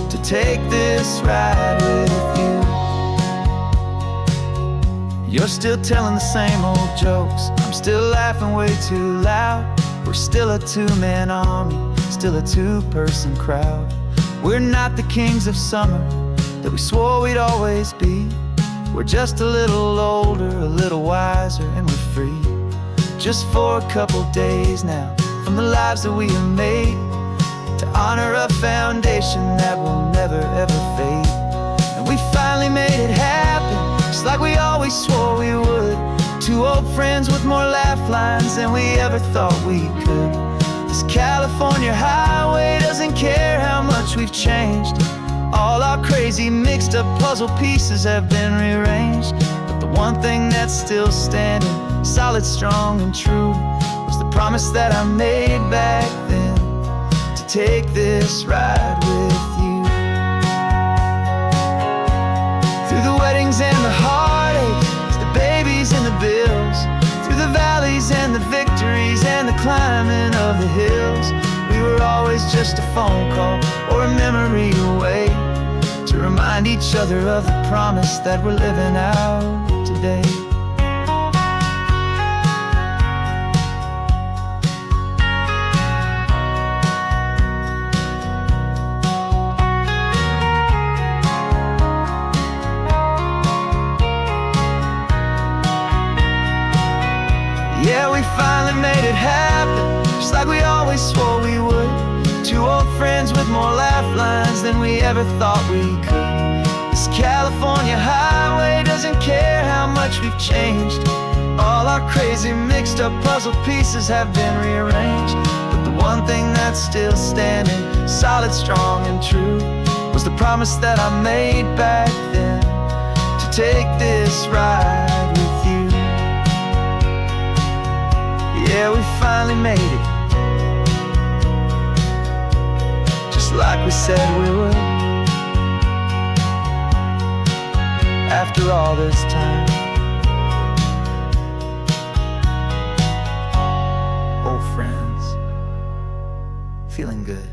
to take this ride with you. You're still telling the same old jokes, I'm still laughing way too loud. We're still a two-man army, still a two-person crowd. We're not the kings of summer that we swore we'd always be. We're just a little older, a little wiser, and we're free. Just for a couple days now, from the lives that we have made, to honor a foundation that will never ever fade. And we finally made it happen, just like we always swore we would. Two old friends with more laugh lines than we ever thought we could. This California highway doesn't care how much we've changed. All our crazy mixed up puzzle pieces have been rearranged, but the one thing that's still standing, solid, strong, and true, was the promise that I made back then, to take this ride with you. Through the weddings and the heartaches, the babies and the bills, through the valleys and the victories and the climbing of the hills, we were always just a phone call or a memory away, to remind each other of the promise that we're living out today. Yeah, we finally made it happen, just like we always swore we would. Two old friends with more laugh lines than we ever thought we could. This California highway doesn't care how much we've changed. All our crazy mixed up puzzle pieces have been rearranged, but the one thing that's still standing, solid, strong, and true, was the promise that I made back then, to take this ride with you. Yeah, we finally made it, just like we said we would. After all this time, old friends, feeling good.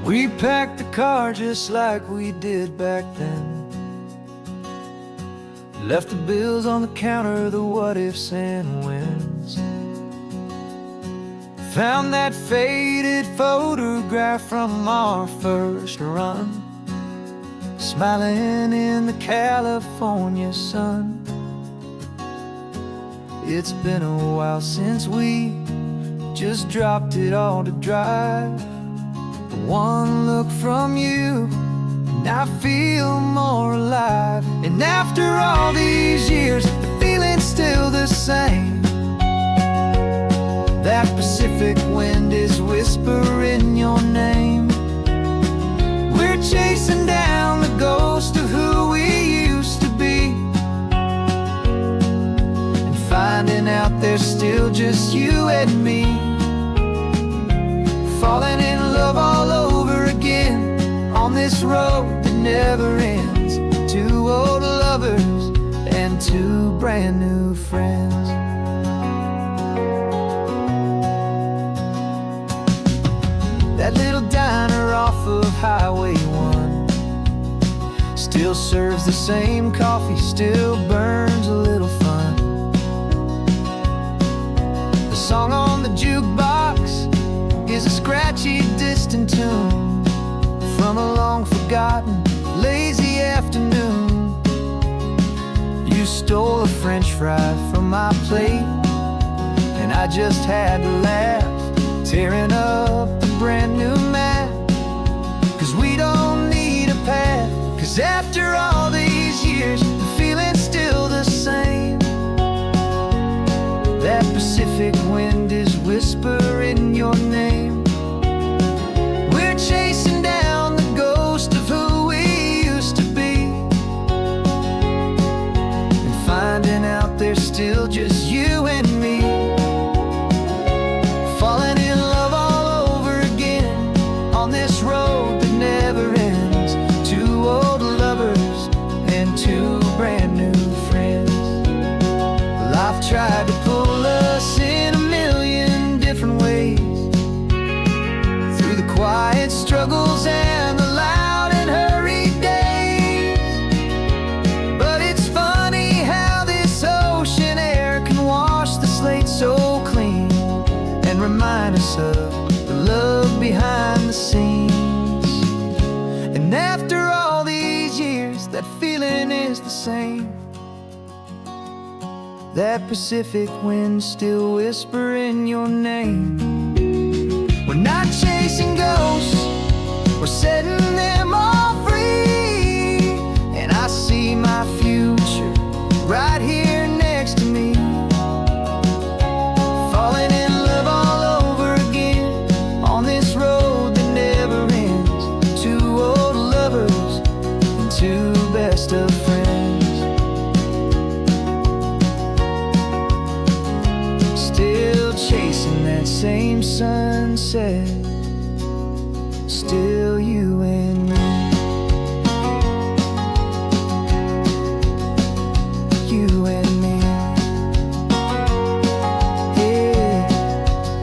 We packed the car just like we did back then, left the bills on the counter, the what ifs and whens. Found that faded photograph from our first run, smiling in the California sun. It's been a while since we just dropped it all to drive. One look from you and I feel more alive. And after all these years, the feeling's still the same. That Pacific wind is whispering your name. We're chasing down the ghost of who we used to be, and finding out there's still just you and me. Falling in love all over again on this road that never ends. Two old lovers and two brand new friends. That little diner off of Highway 1 still serves the same coffee, still burns a little fun. The song on the jukebox is a scratchy, distant tune from a long-forgotten, lazy afternoon. You stole a French fry from my plate, and I just had to laugh, tearing up the brand new map. 'Cause we don't need a path, 'cause after all these years, the feeling's still the same. That Pacific wind is whispering your name. We're chasing down the ghost of who we used to be, and finding out there's still just you and me. Falling in love all over again on this road that never ends. Two old lovers and two brand new friends. Well, I've tried to pull us in a million different ways, through the quiet struggles and the loud and hurried days. But it's funny how this ocean air can wash the slate so clean and remind us same. That Pacific wind still whispering your name. We're not chasing ghosts, we're setting them all free. And I see my future right here next to me. Falling in love all over again on this road that never ends. Two old lovers and two best of friends. Still chasing that same sunset. Still you and me. You and me. Yeah,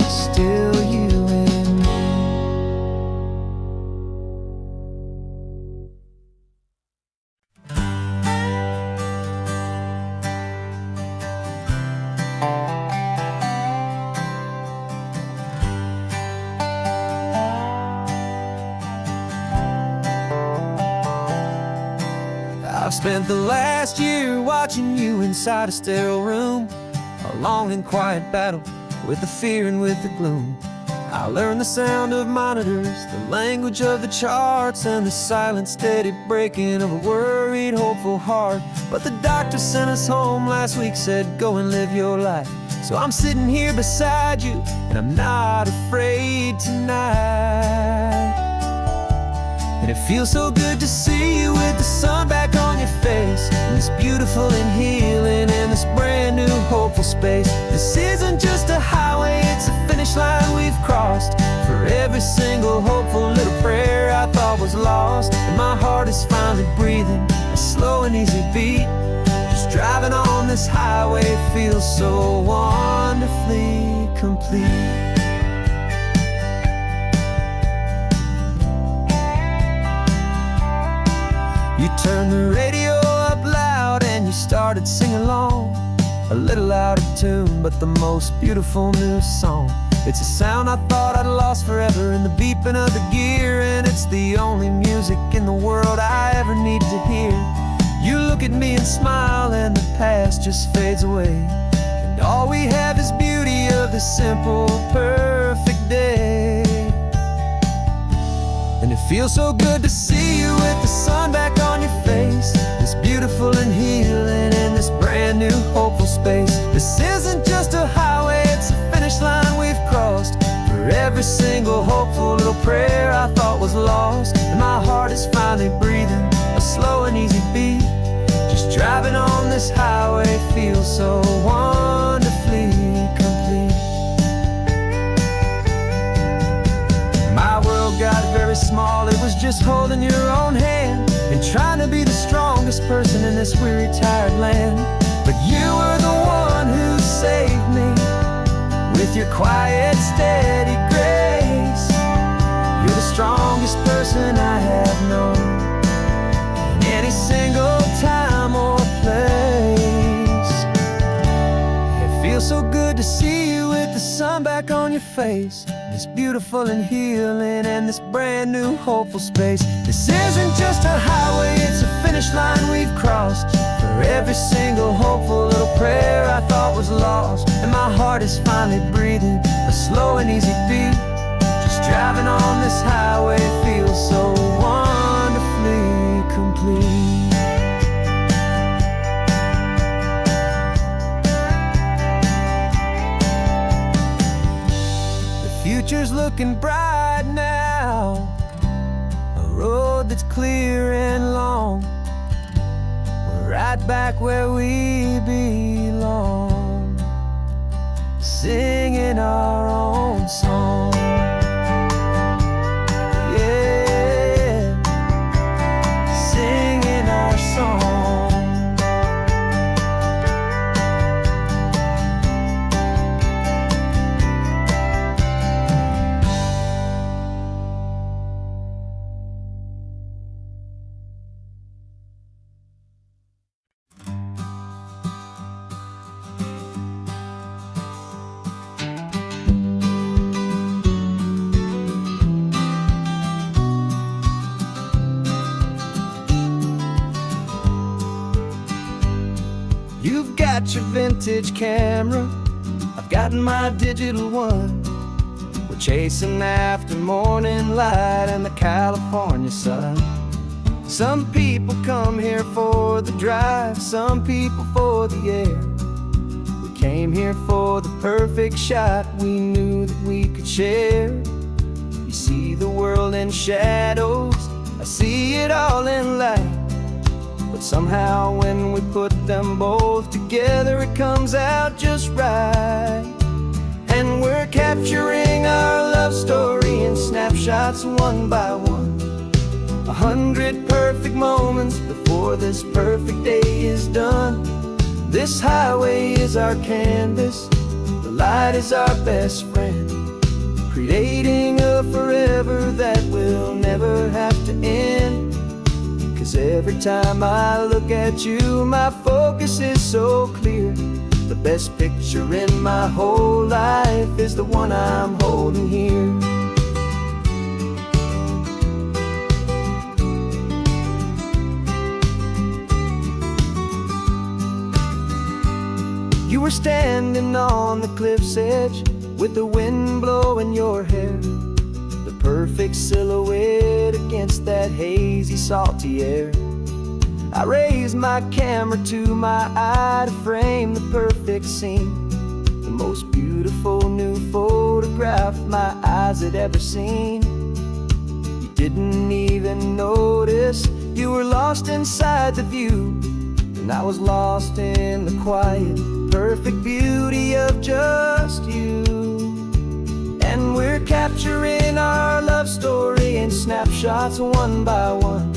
still you and me. I've spent the last year watching you inside a sterile room, a long and quiet battle with the fear and with the gloom. I learned the sound of monitors, the language of the charts, and the silent steady breaking of a worried, hopeful heart. But the doctor sent us home last week, said go and live your life. So I'm sitting here beside you, and I'm not afraid tonight. And it feels so good to see you with the sun back on your face, and this beautiful and healing in this brand new hopeful space. This isn't just a highway, it's a finish line we've crossed. For every single hopeful little prayer I thought was lost, and my heart is finally breathing a slow and easy beat. Just driving on this highway feels so wonderfully complete. You turned the radio up loud and you started singing along, a little out of tune, but the most beautiful new song. It's a sound I thought I'd lost forever in the beeping of the gear, and it's the only music in the world I ever need to hear. You look at me and smile and the past just fades away, and all we have is beauty of this simple, perfect day. And it feels so good to see you with the sun back on your face, this beautiful and healing in this brand new hopeful space. This isn't just a highway, it's a finish line we've crossed. For every single hopeful little prayer I thought was lost, and my heart is finally breathing a slow and easy beat. Just driving on this highway feels so wonderfully complete. My world got very small, it was just holding your own hand and trying to be the strongest person in this weary, tired land. But you were the one who saved me with your quiet, steady grace. You're the strongest person I have known in any single time or place. It feels so good to see you with the sun back on your face, this beautiful and healing and this brand new hopeful space. This isn't just a highway, it's a finish line we've crossed. For every single hopeful little prayer I thought was lost, and my heart is finally breathing a slow and easy beat. Just driving on this highway feels so wonderfully complete. Future's looking bright now, a road that's clear and long. We're right back where we belong, singing our own song. Yeah, singing our song. You've got your vintage camera, I've got my digital one. We're chasing after morning light and the California sun. Some people come here for the drive, some people for the air. We came here for the perfect shot we knew that we could share. You see the world in shadows, I see it all in light. But somehow when we put them both together, it comes out just right. And we're capturing our love story in snapshots one by one. 100 perfect moments before this perfect day is done. This highway is our canvas, the light is our best friend, creating a forever that will never have to end. 'Cause every time I look at you, my focus is so clear. The best picture in my whole life is the one I'm holding here. You were standing on the cliff's edge with the wind blowing your hair, the perfect silhouette against that hazy, salty air. I raised my camera to my eye to frame the perfect scene, the most beautiful new photograph my eyes had ever seen. You didn't even notice you were lost inside the view, and I was lost in the quiet, perfect beauty of just you. And we're capturing our love story in snapshots one by one.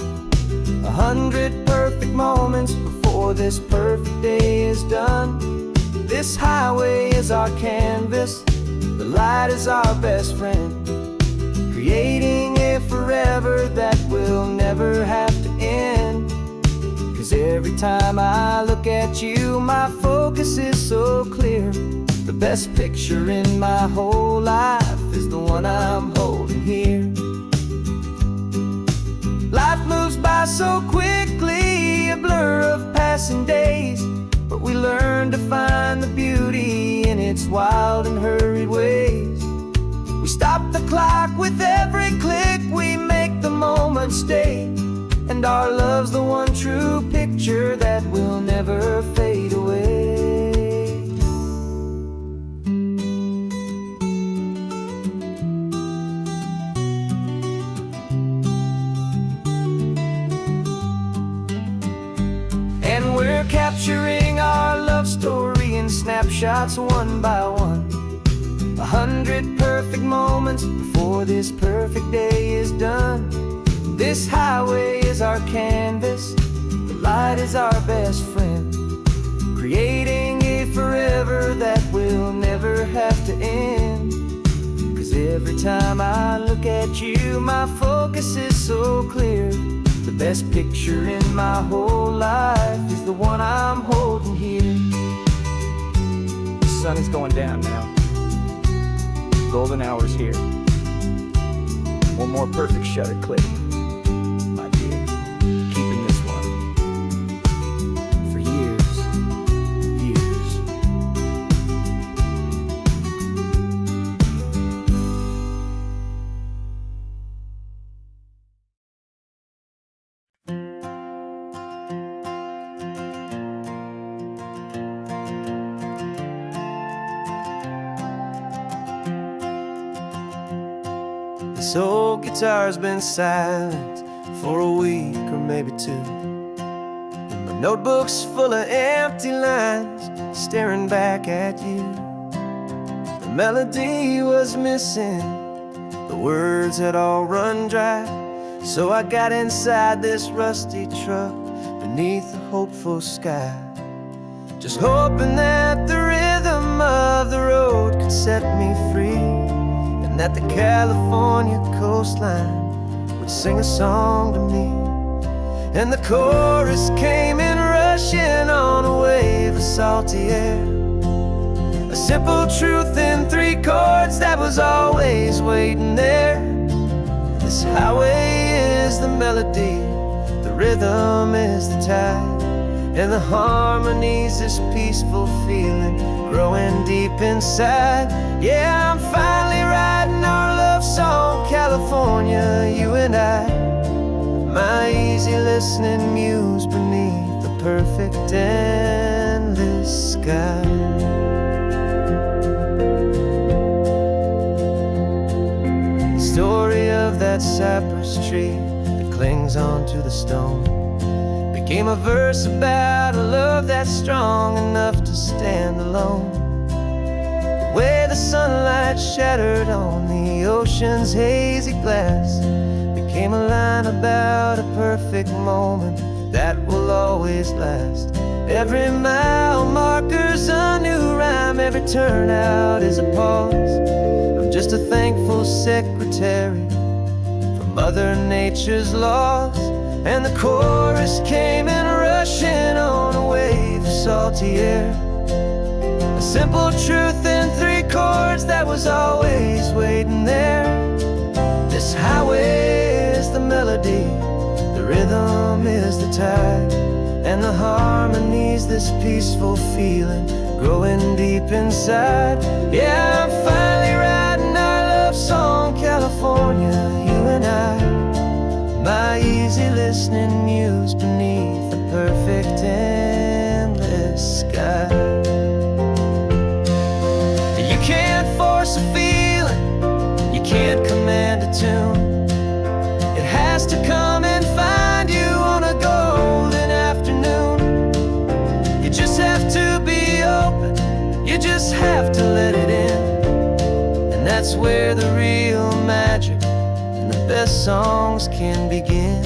100 perfect moments before this perfect day is done. This highway is our canvas, the light is our best friend, creating a forever that will never have to end. 'Cause every time I look at you, my focus is so clear. The best picture in my whole life is the one I'm holding here. Life moves by so quickly, a blur of passing days, but we learn to find the beauty in its wild and hurried ways. We stop the clock with every click, we make the moment stay, and our love's the one true picture that will never fade away. And we're capturing our love story in snapshots one by one. 100 perfect moments before this perfect day is done. This highway is our canvas, the light is our best friend, creating a forever that will never have to end. 'Cause every time I look at you, my focus is so clear. The best picture in my whole life is the one I'm holding here. The sun is going down now. Golden hour's here. One more perfect shutter click. Keeping this one for years, years. This old guitar's been silent for a week or maybe two, and my notebook's full of empty lines staring back at you. The melody was missing, the words had all run dry, so I got inside this rusty truck beneath the hopeful sky, just hoping that the rhythm of the road could set me free, and that the California coastline would sing a song to me. And the chorus came in rushing on a wave of salty air, a simple truth in 3 chords that was always waiting there. This highway is the melody, the rhythm is the tide, and the harmonies, this peaceful feeling growing deep inside. Yeah, I'm finally writing our love song, California, you and I. My easy listening muse beneath the perfect endless sky. The story of that cypress tree that clings onto the stone became a verse about a love that's strong enough to stand alone. The way the sunlight shattered on the ocean's hazy glass became a line about a perfect moment that will always last. Every mile marker's a new rhyme, every turnout is a pause. I'm just a thankful secretary for Mother Nature's laws. And the chorus came in rushing on a wave of salty air. A simple truth in 3 chords that was always waiting there. This highway is the melody, the rhythm is the tide, and the harmonies, this peaceful feeling growing deep inside. Yeah, I'm finally writing our love song, California, you and I. My easy listening muse beneath the perfect endless sky. You can't force a feeling, you can't command a tune. It has to come and find you on a golden afternoon. You just have to be open, you just have to let it in. And that's where the real magic, the best songs can begin.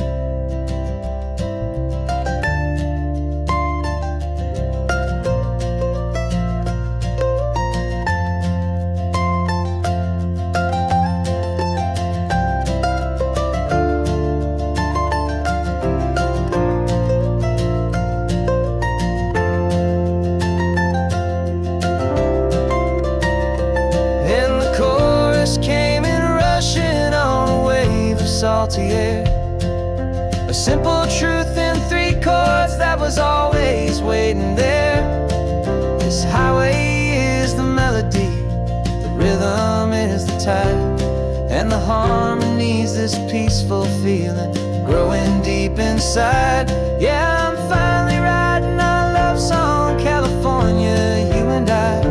And the chorus came in rushing on a wave of salty air. A simple truth in 3 chords that was always waiting there. This highway is the melody, the rhythm is the tide, and the harmonies, this peaceful feeling growing deep inside. Yeah, I'm finally writing our love song, California, you and I.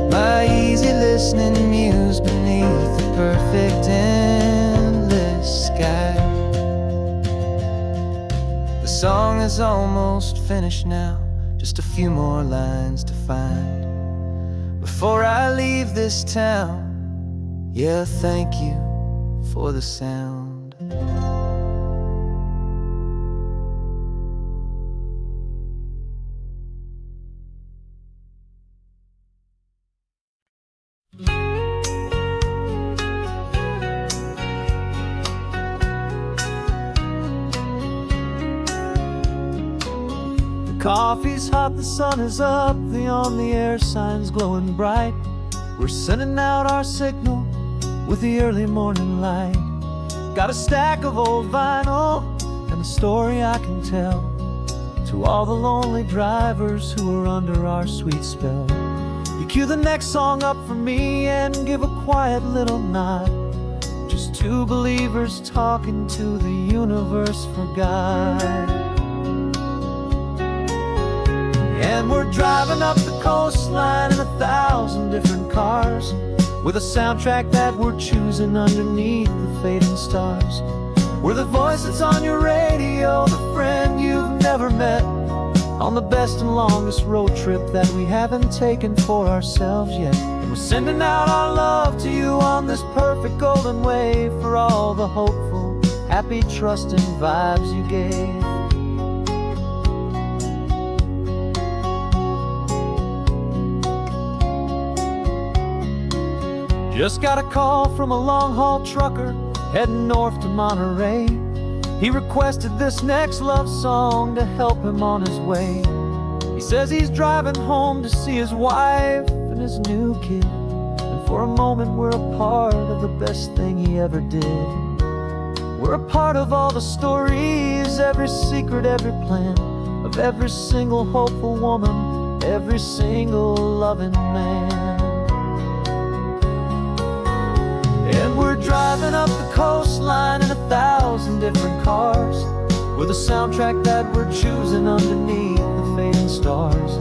My easy listening muse beneath the perfect endless sky. The song is almost finished now, just a few more lines to find before I leave this town. Yeah, thank you for the sound.
Coffee's hot, the sun is up, the on-the-air sign's glowing bright. We're sending out our signal with the early morning light. Got a stack of old vinyl and a story I can tell to all the lonely drivers who are under our sweet spell. You cue the next song up for me and give a quiet little nod. Just 2 believers talking to the universe for God. And we're driving up the coastline in 1,000 different cars, with a soundtrack that we're choosing underneath the fading stars. We're the voice that's on your radio, the friend you've never met, on the best and longest road trip that we haven't taken for ourselves yet. And we're sending out our love to you on this perfect golden wave for all the hopeful, happy, trusting vibes you gave. Just got a call from a long-haul trucker heading north to Monterey. He requested this next love song to help him on his way. He says he's driving home to see his wife and his new kid, and for a moment we're a part of the best thing he ever did. We're a part of all the stories, every secret, every plan, of of every single hopeful woman, every single loving man. And we're driving up the coastline in 1,000 different cars, with a soundtrack that we're choosing underneath the fading stars.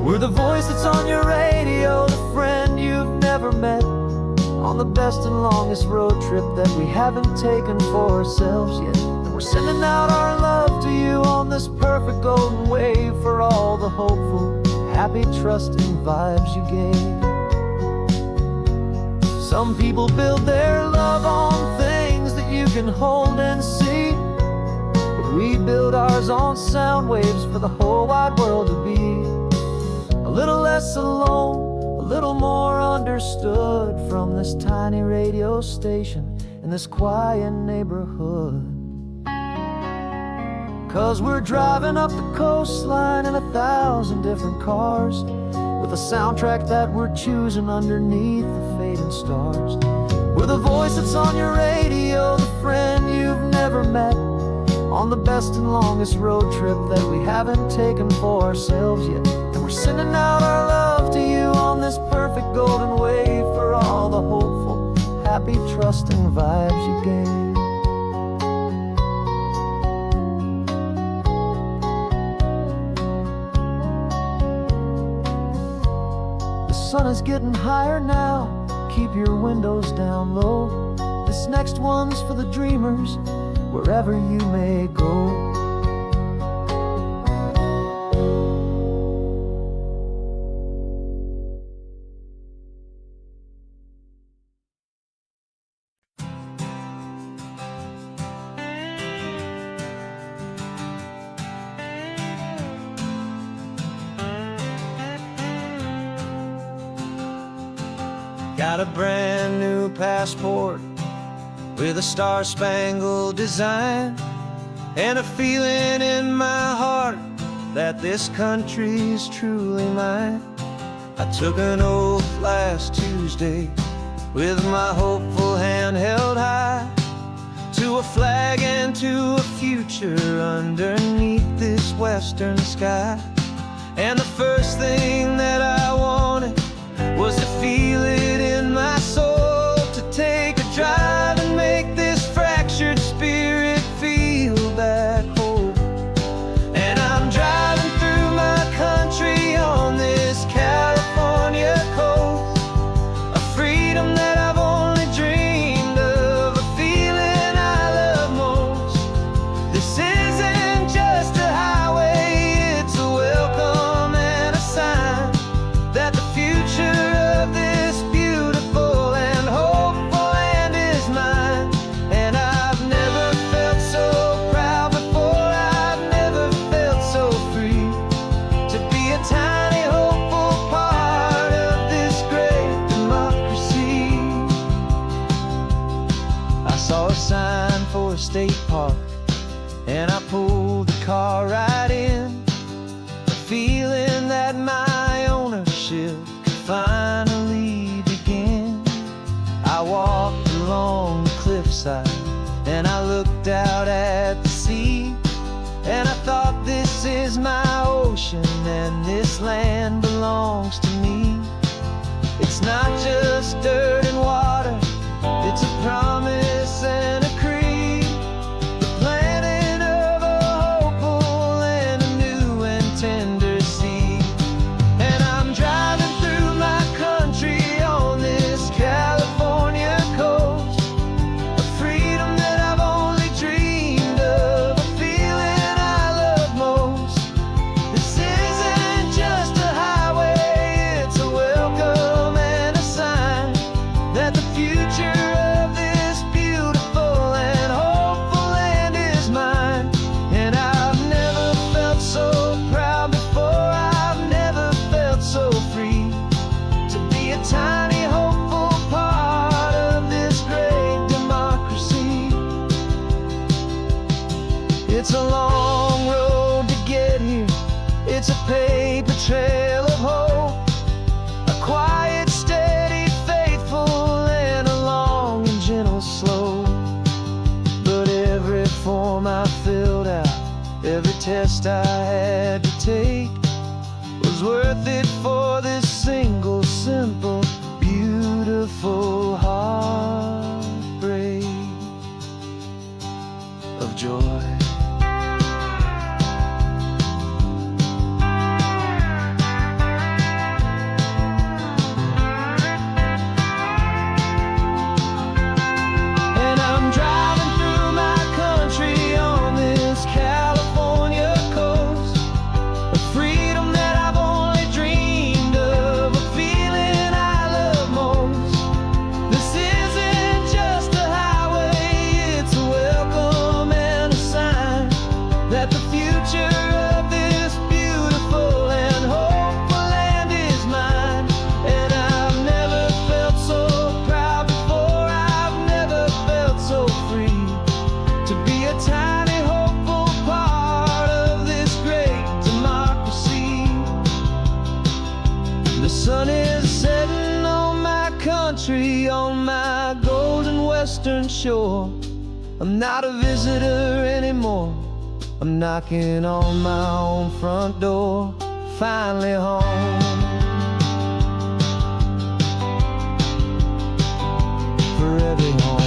We're the voice that's on your radio, the friend you've never met, on the best and longest road trip that we haven't taken for ourselves yet. And we're sending out our love to you on this perfect golden wave, for all the hopeful, happy, trusting vibes you gave. Some people build their love on things that you can hold and see, but we build ours on sound waves for the whole wide world to be a little less alone, a little more understood, from this tiny radio station in this quiet neighborhood. 'Cause we're driving up the coastline in 1,000 different cars, with a soundtrack that we're choosing underneath the fading stars. We're the voice that's on your radio, the friend you've never met, on the best and longest road trip that we haven't taken for ourselves yet. And we're sending out our love to you on this perfect golden wave, for all the hopeful, happy, trusting vibes you gave. The sun is getting higher now, keep your windows down low. This next one's for the dreamers, wherever you may go. Got a brand new passport with a star-spangled design, and a feeling in my heart that this country's truly mine. I took an oath last Tuesday with my hopeful hand held high, to a flag and to a future underneath this western sky. And the first thing that I wanted was to feel it in my soul, to take a drive and make this fractured spirit feel back home. And I'm driving through my country on this California coast, a freedom that I've only dreamed of, a feeling I love most. This isn't just a highway, it's a welcome and a sign that the future of this beautiful and hopeful land is mine. And I've never felt so proud before, I've never felt so free, to be a tiny hopeful part of this great democracy. I saw a sign for a state park, and I pulled the car right in, a feeling that my ownership could finally begin. I walked along the cliffside and I looked out at the sea, and I thought, this is my ocean and this land belongs to me. It's not just dirt and water, it's a promise and a creed, the planting of a hopeful and a new and tender seed. And I'm driving through my country on this California coast, a freedom that I've only dreamed of, a feeling I love most. This isn't just a highway, it's a welcome and a sign was worth it for this single, simple, beautiful heartbreak of joy. On my golden western shore, I'm not a visitor anymore. I'm knocking on my own front door, finally home. Forever home.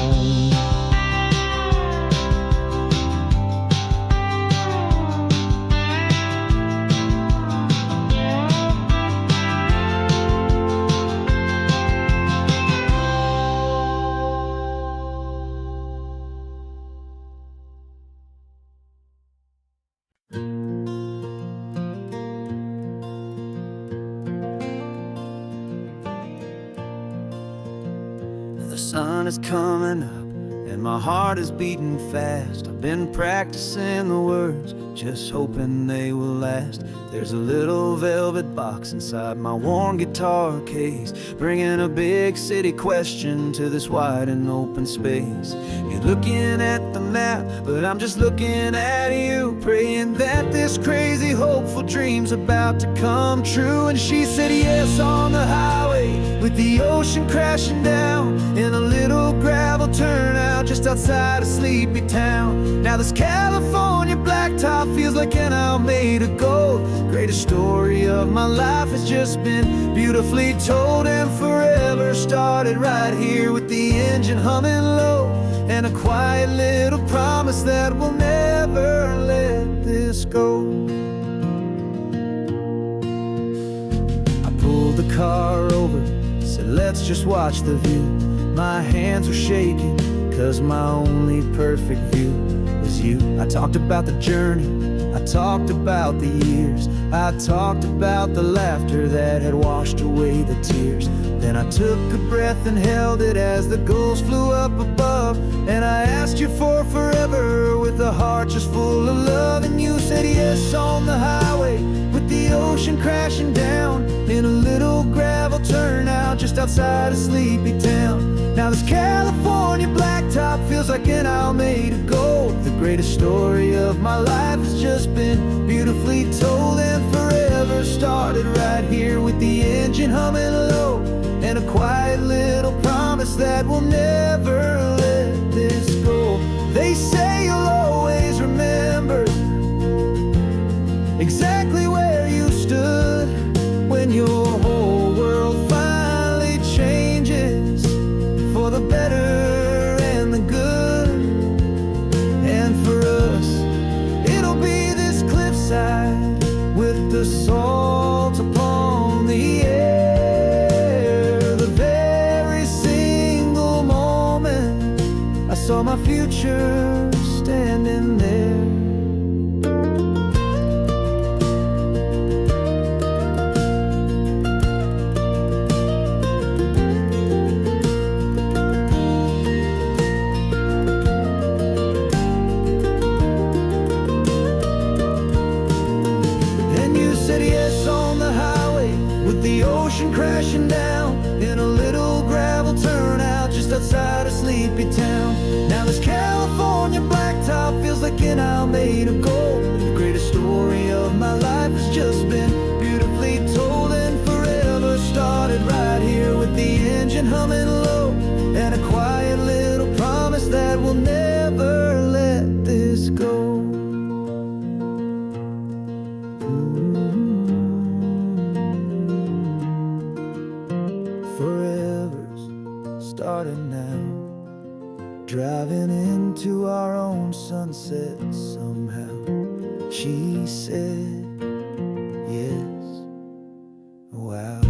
The sun is coming up and my heart is beating fast. I've been practicing the words, just hoping they will last. There's a little velvet box inside my worn guitar case, bringing a big city question to this wide and open space. You're looking at the map, but I'm just looking at you, praying that this crazy hopeful dream's about to come true. And she said yes on the highway, with the ocean crashing down in a little gravel turnout just outside of sleepy town. Now this California blacktop feels like an isle made of gold. Greatest story of my life has just been beautifully told, and forever started right here with the engine humming low, and a quiet little promise that we'll never let this go. I pulled the car over, said let's just watch the view. My hands were shaking, cause my only perfect view was you. I talked about the journey, I talked about the years, I talked about the laughter that had washed away the tears. Then I took a breath and held it as the gulls flew up above, and I asked you for forever with a heart just full of love. And you said yes on the highway, with the ocean crashing down in a little gravel turnout just outside of sleepy town. Now this California blacktop feels like an isle made of gold. The greatest story of my life has just been beautifully told, and forever started right here with the engine humming low, and a quiet little promise that we'll never let this go. They say you'll always remember exactly where you stood when your whole world finally changes for the better and the good. And for us, it'll be this cliffside with the salt upon the air. The very single moment I saw my future standing there. Crashing down in a little gravel turnout just outside of sleepy town. Now this California blacktop feels like an isle made of gold. The greatest story of my life has just been beautifully told, and forever started right here with the engine humming low, and a quiet little promise that we'll never let this go. driving into our own sunset somehow. She said, yes, wow.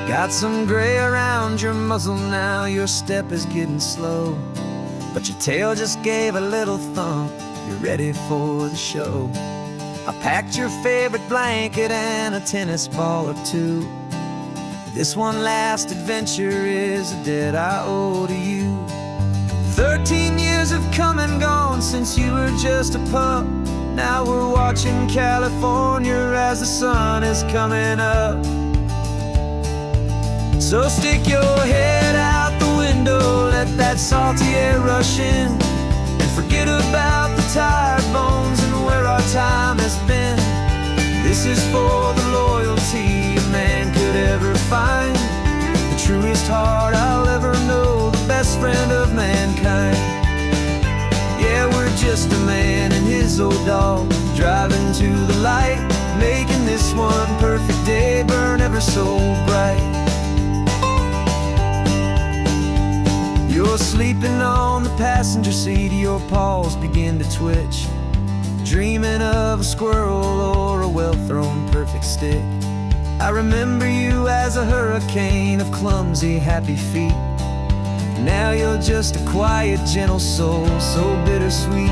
Got some gray around your muzzle now, your step is getting slow, but your tail just gave a little thump, you're ready for the show. I packed your favorite blanket and a tennis ball or two. This one last adventure is a debt I owe to you. 13 years have come and gone since you were just a pup. Now we're watching California as the sun is coming up. So stick your head out the window, let that salty air rush in, and forget about the tired bones and where our time has been. This is for the loyalty a man could ever find, the truest heart I'll ever know, the best friend of mankind. Yeah, we're just a man and his old dog, driving to the light, making this one perfect day burn ever so bright. You're sleeping on the passenger seat, your paws begin to twitch, dreaming of a squirrel or a well-thrown perfect stick. I remember you as a hurricane of clumsy, happy feet. Now you're just a quiet, gentle soul, so bittersweet.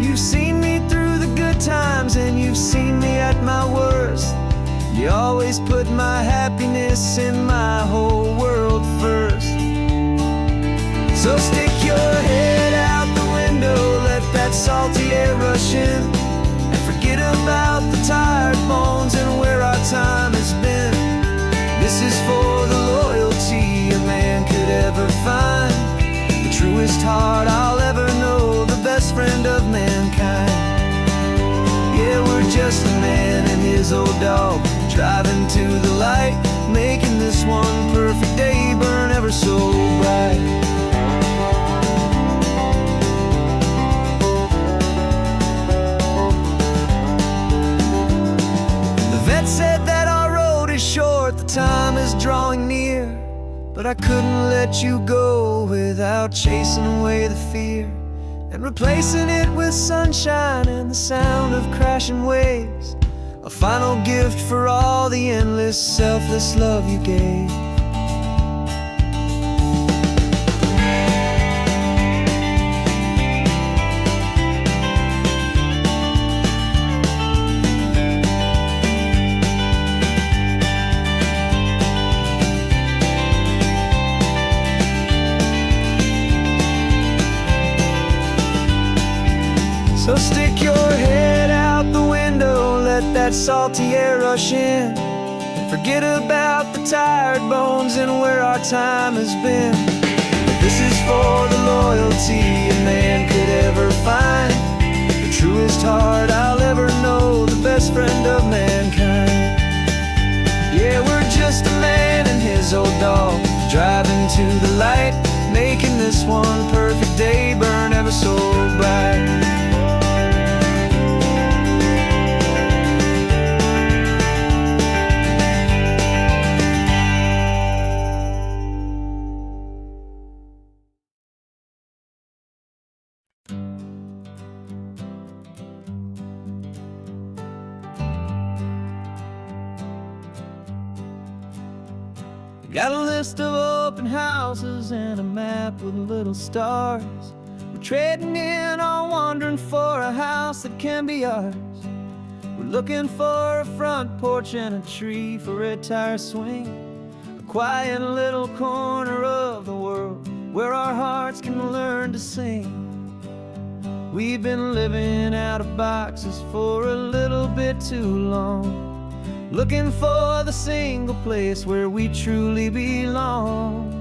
You've seen me through the good times and you've seen me at my worst. You always put my happiness in my whole world first. So stick your head out the window, let that salty air rush in, and forget about the tired bones and where our time has been. This is for the loyalty a man could ever find, the truest heart I'll ever know, the best friend of mankind. Yeah, we're just a man and his old dog, driving to the light, making this one perfect day burn ever so bright. Said that our road is short, the time is drawing near, but I couldn't let you go without chasing away the fear and replacing it with sunshine and the sound of crashing waves, a final gift for all the endless, selfless love you gave. So stick your head out the window, let that salty air rush in, and forget about the tired bones and where our time has been. This is for the loyalty a man could ever find, the truest heart I'll ever know, the best friend of mankind. Yeah, we're just a man and his old dog, driving to the light, making this one perfect day burn ever so bright. Got a list of open houses and a map with little stars. We're trading in or wandering for a house that can be ours. We're looking for a front porch and a tree for a tire swing, a quiet little corner of the world where our hearts can learn to sing. We've been living out of boxes for a little bit too long, looking for the single place where we truly belong.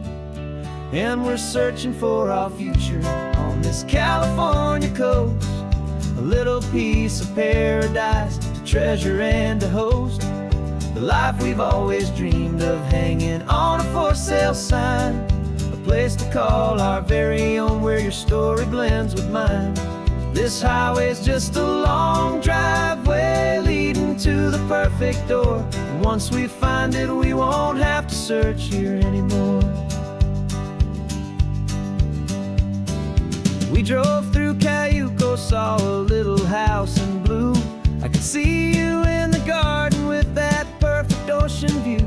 And we're searching for our future on this California coast. A little piece of paradise to treasure and to host. The life we've always dreamed of, hanging on a for sale sign. A place to call our very own, where your story blends with mine. This highway's just a long driveway leading to the perfect door. And once we find it, we won't have to search here anymore. We drove through Cayuco, saw a little house in blue. I could see you in the garden with that perfect ocean view.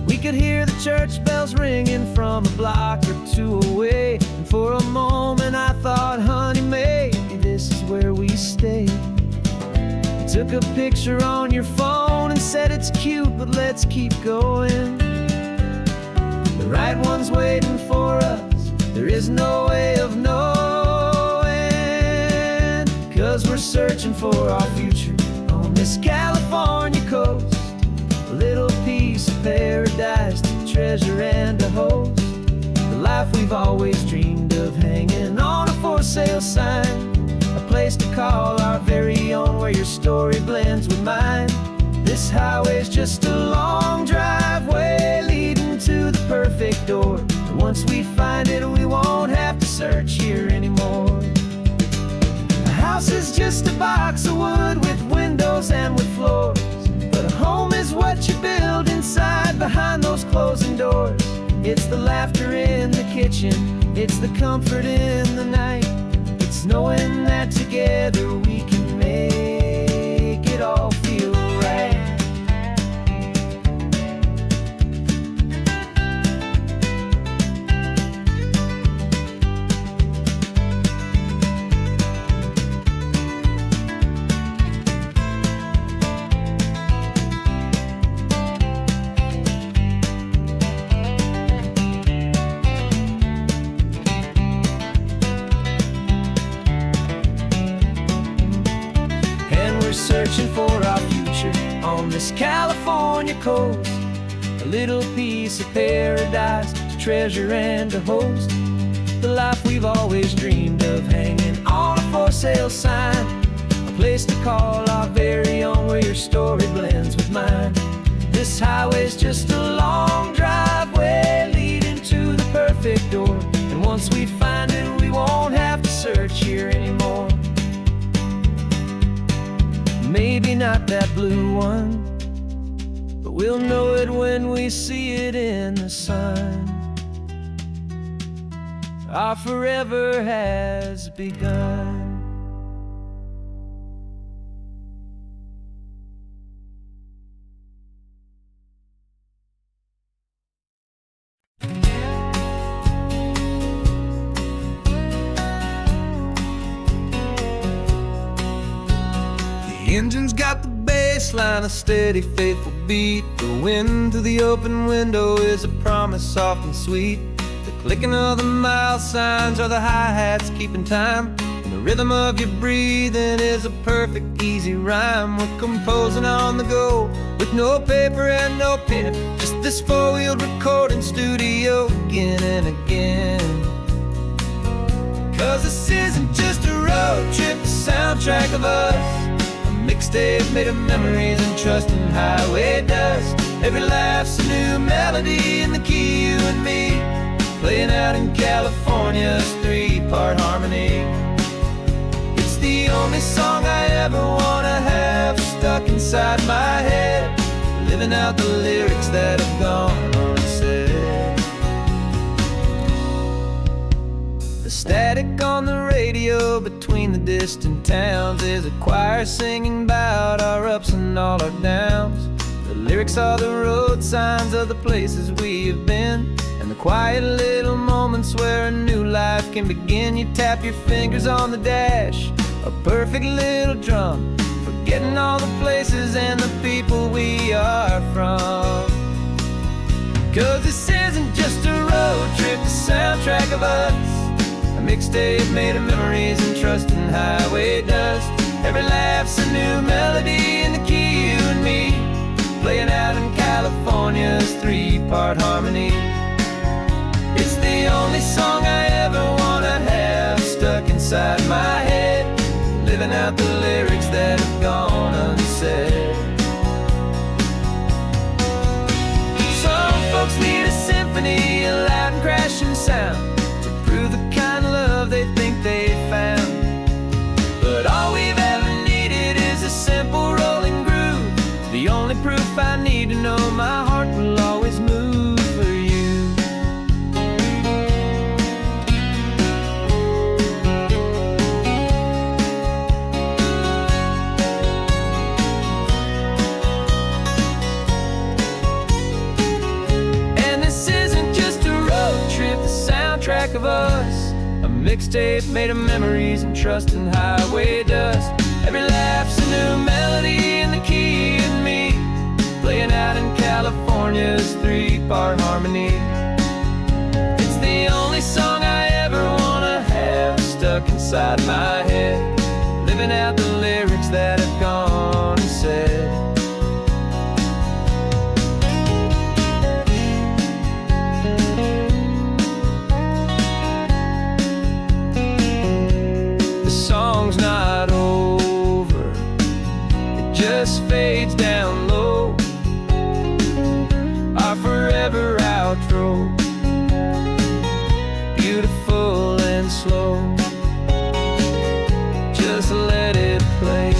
We could hear the church bells ringing from a block or two away. And for a moment I thought, honey, maybe this is where we stay. You took a picture on your phone and said it's cute, but let's keep going. The right one's waiting for us, there is no way of knowing. 'Cause we're searching for our future on this California coast. A little piece of paradise to treasure and to host. The life we've always dreamed of, hanging on a for sale sign. A place to call our very own, where your story blends with mine. This highway's just a long driveway leading to the perfect door. And once we find it, we won't have to search here anymore. A house is just a box of wood with windows and with floors. But a home is what you build inside, behind those closing doors. It's the laughter in the kitchen, it's the comfort in the night. It's knowing that together we can make it all feel right. Searching for our future on this California coast. A little piece of paradise to treasure and to host. The life we've always dreamed of, hanging on a for sale sign. A place to call our very own, where your story blends with mine. This highway's just a long driveway leading to the perfect door. And once we find it, we won't have to search here anymore. Maybe not that blue one, but we'll know it when we see it in the sun. Our forever has begun. The engine's got the bass line, a steady, faithful beat. The wind through the open window is a promise soft and sweet. The clicking of the mile signs are the hi-hats keeping time. And the rhythm of your breathing is a perfect, easy rhyme. We're composing on the go with no paper and no pen. Just this four-wheeled recording studio again and again. 'Cause this isn't just a road trip, the soundtrack of us. Mixtape made of memories and trust in highway dust. Every laugh's a new melody in the key, you and me, playing out in California's three-part harmony. It's the only song I ever wanna have stuck inside my head, living out the lyrics that have gone unsaid. The static on the radio between the distant towns is a choir singing about our ups and all our downs. The lyrics are the road signs of the places we have been, and the quiet little moments where a new life can begin. You tap your fingers on the dash, a perfect little drum, forgetting all the places and the people we are from. 'Cause this isn't just a road trip, the soundtrack of us. A mixtape made of memories and trust in highway dust. Every laugh's a new melody in the key, you and me, playing out in California's three-part harmony. It's the only song I ever wanna have stuck
inside my head, living out the lyrics that have gone unsaid. Some folks need a symphony, a loud and crashing sound, to prove the kind of love they think they found. But all we've ever needed is a simple rolling groove, the only proof I need to know my heart will always move for you. And this isn't just a road trip, the soundtrack of us, a mixtape made of memories and trust and highway dust. Every laugh's a new melody in the key and me, playing out in California's 3-part harmony. It's the only song I ever wanna have stuck inside my head, living out the lyrics that have gone unsaid. The song's not over, it just fades down low, our forever outro, beautiful and slow. Just let it play.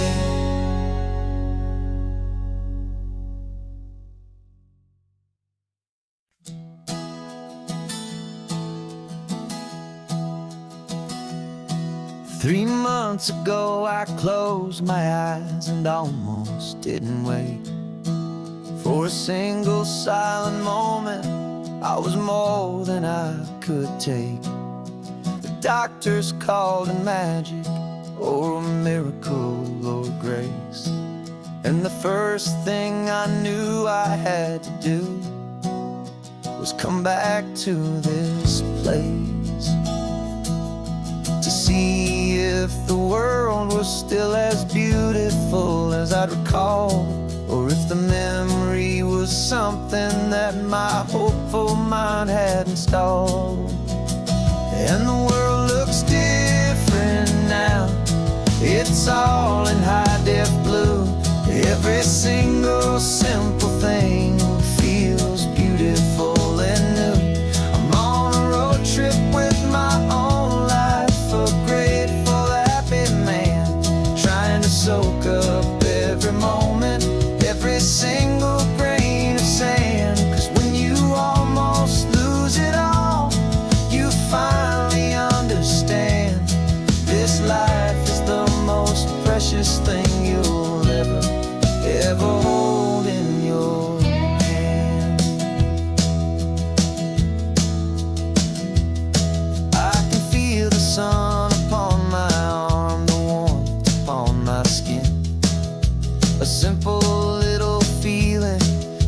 Three months ago I closed my eyes and almost didn't wait for a single silent moment. I was more than I could take. The doctors called it magic, or a miracle, or grace. And the first thing I knew I had to do was come back to this place, to see if the world was still as beautiful as I'd recall, or if the memory was something that my hopeful mind had installed. And the world looks different now, it's all in high-def blue. Every single simple thing feels beautiful and new. I'm on a road trip with my own life, a grateful, happy man, trying to soak up every moment, every single grain of sand. 'Cause when you almost lose it all, you finally understand this life is the most precious thing you'll ever hold in your hand. I can feel the sun upon my arm, the warmth upon my skin, a simple little feeling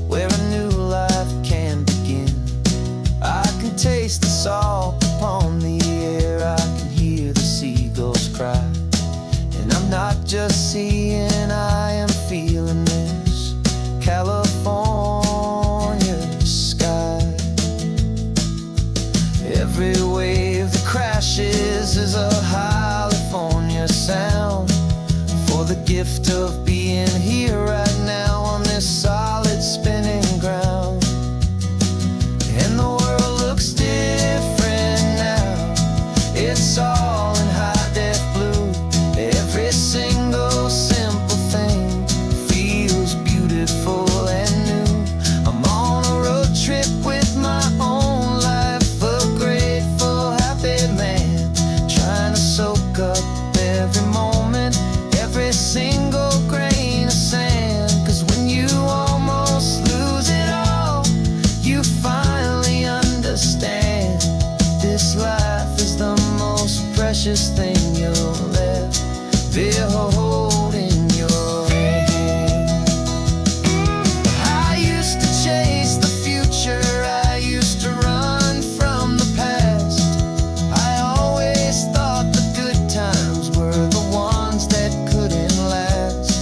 where a new life can begin. I can taste the salt upon the air, I can hear the seagulls cry, and I'm not just seeing, I am feeling this California sky. Every wave that crashes is a California sound, for the gift of being here right now on this solid spinning ground. And the world looks different now, it's all in high-def blue. Every single simple thing feels beautiful and new. I'm on a road trip with my own life, a grateful, happy man, trying to soak up every moment, every single grain of sand. 'Cause when you almost lose it all, you finally understand this life is the most precious thing you'll ever hold in your hand. I used to chase the future, I used to run from the past. I always thought the good times were the ones that couldn't last.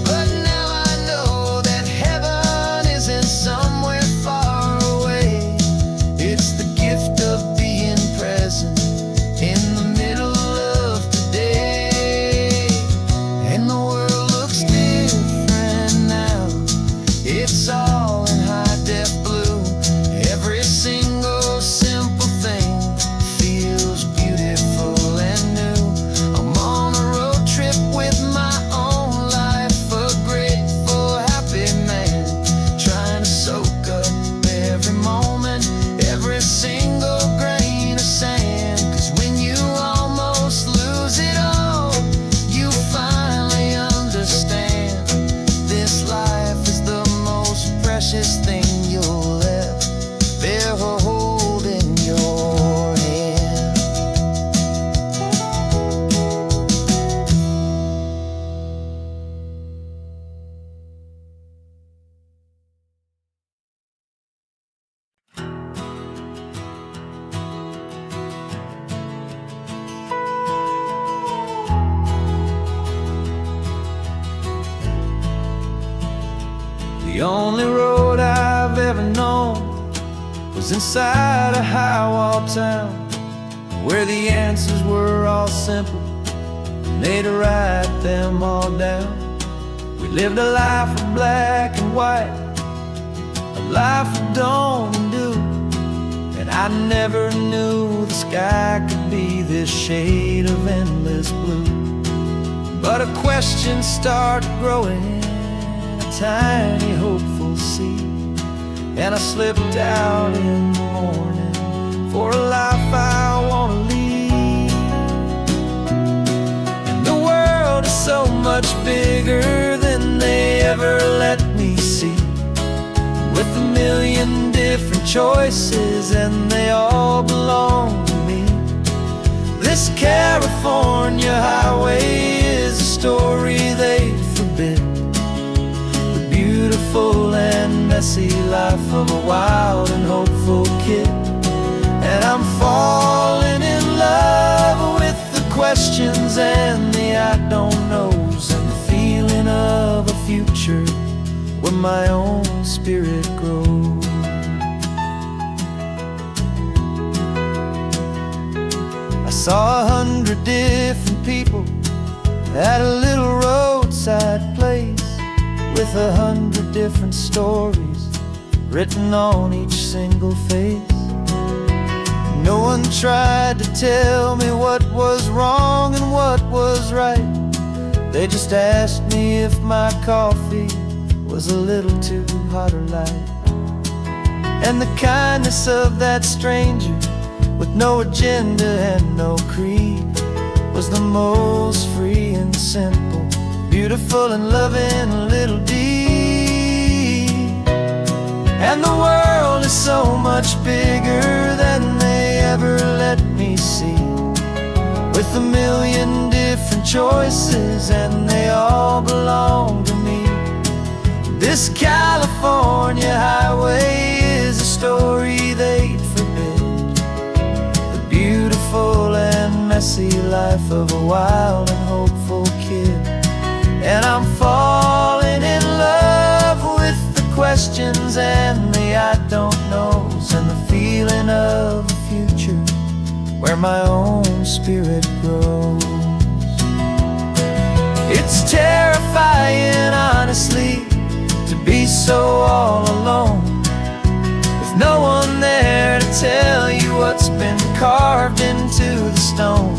But now I know that heaven isn't somewhere far away. It's the gift of being present in the middle The only road I've ever known was inside a high-wall town, where the answers were all simple, and they'd write them all down. We lived a life of black and white, a life of dawn and dew, and I never knew the sky could be this shade of endless blue. But a question started growing, a tiny hopeful seed, and I slipped out in the morning for a life I want to lead. And the world is so much bigger than they ever let me see, with a million different choices, and they all belong to me. This California highway is a story they forbid, the beautiful and messy life of a wild and hopeful kid. And I'm falling in love with the questions and the I don't knows, and the feeling of a future where my own spirit grows. I saw 100 different people at a little roadside place, with 100 different stories written on each single face. No one tried to tell me what was wrong and what was right. They just asked me if my coffee was a little too hot or light. And the kindness of that stranger, with no agenda and no creed, was the most free and simple, beautiful and loving little deed. And the world is so much bigger than they ever let me see, with a million different choices, and they all belong to me. This California highway is a story they'd forbid, the beautiful and messy life of a wild and hopeful kid. And I'm falling in love with the questions and the I don't knows, and the feeling of a future where my own spirit grows. It's terrifying, honestly, to be so all alone, with no one there to tell you what's been carved into the stone.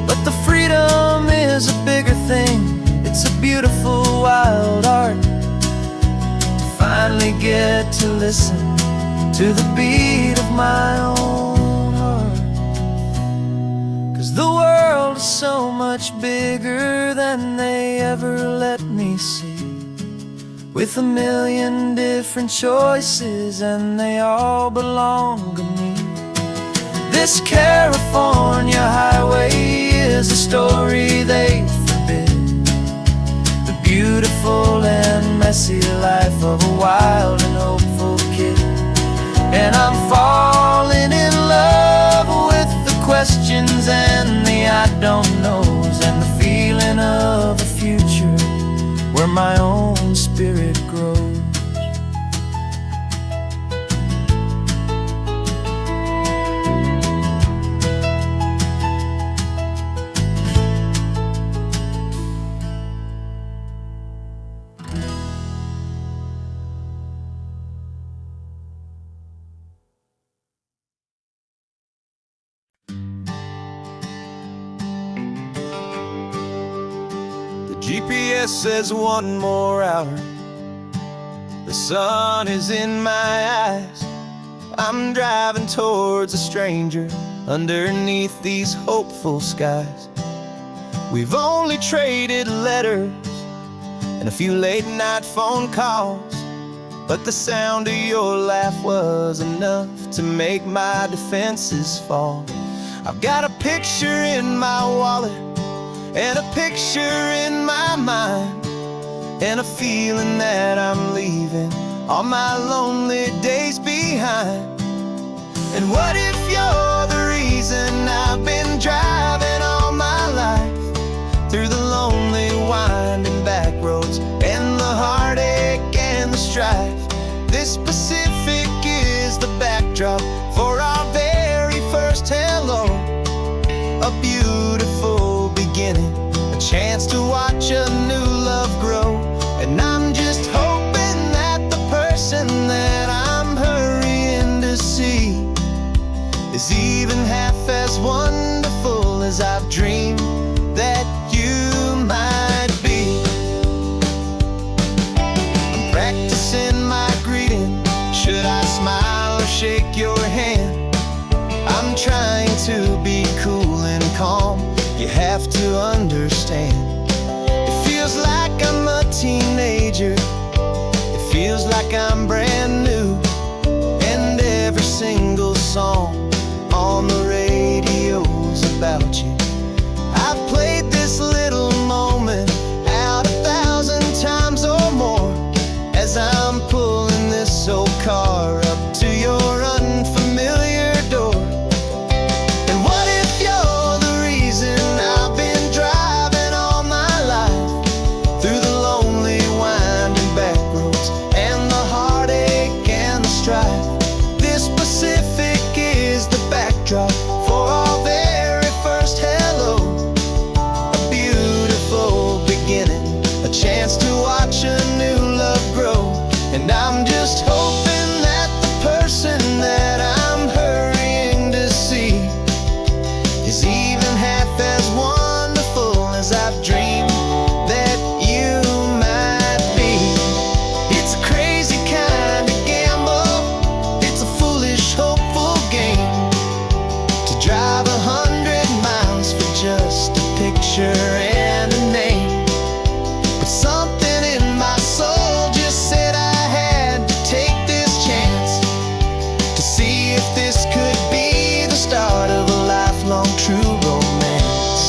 But the freedom is a bigger thing, it's a beautiful wild art, to finally get to listen to the beat of my own heart. 'Cause the world is so much bigger than they ever let me see, with a million different choices, and they all belong to me. This California highway is a story they forbid, the beautiful and messy life of a wild and hopeful kid. And I'm falling in love with the questions and the I don't knows, and the feeling of a future where my own spirit grows. GPS says 1 more hour. The sun is in my eyes. I'm driving towards a stranger underneath these hopeful skies. We've only traded letters and a few late night phone calls, but the sound of your laugh was enough to make my defenses fall. I've got a picture in my wallet and a picture in my mind, and a feeling that I'm leaving all my lonely days behind. And what if you're the reason I've been driving all my life, through the lonely winding back roads and the heartache and the strife?
backdrop for our very first hello. A beautiful beginning, a chance to watch a new love grow. And I'm just hoping that the person that I'm hurrying to see is even half as wonderful as I've dreamed that you might be. I'm practicing my greeting. Should I smile or shake your hand? I'm trying to be cool and calm. You have to understand. It feels like I'm a teenager. It feels like I'm brand new. And every single song on the radio's about you. I've played this little moment out 1,000 times or more as I'm pulling this old car up to your unfamiliar door. And what if you're the reason I've been driving all my life through the lonely winding back roads and the heartache and the strife? This Pacific is the backdrop for our very first hello. A beautiful beginning, a chance to watch a new love grow. And I'm just hoping that the person that I'm hurrying to see is even half as wonderful as I've dreamed that you might be. It's a crazy kind of gamble. It's a foolish, hopeful game to drive 100 miles for just a picture and a name. But something in my soul just said I had to take this chance to see if this could be the start of a lifelong true romance.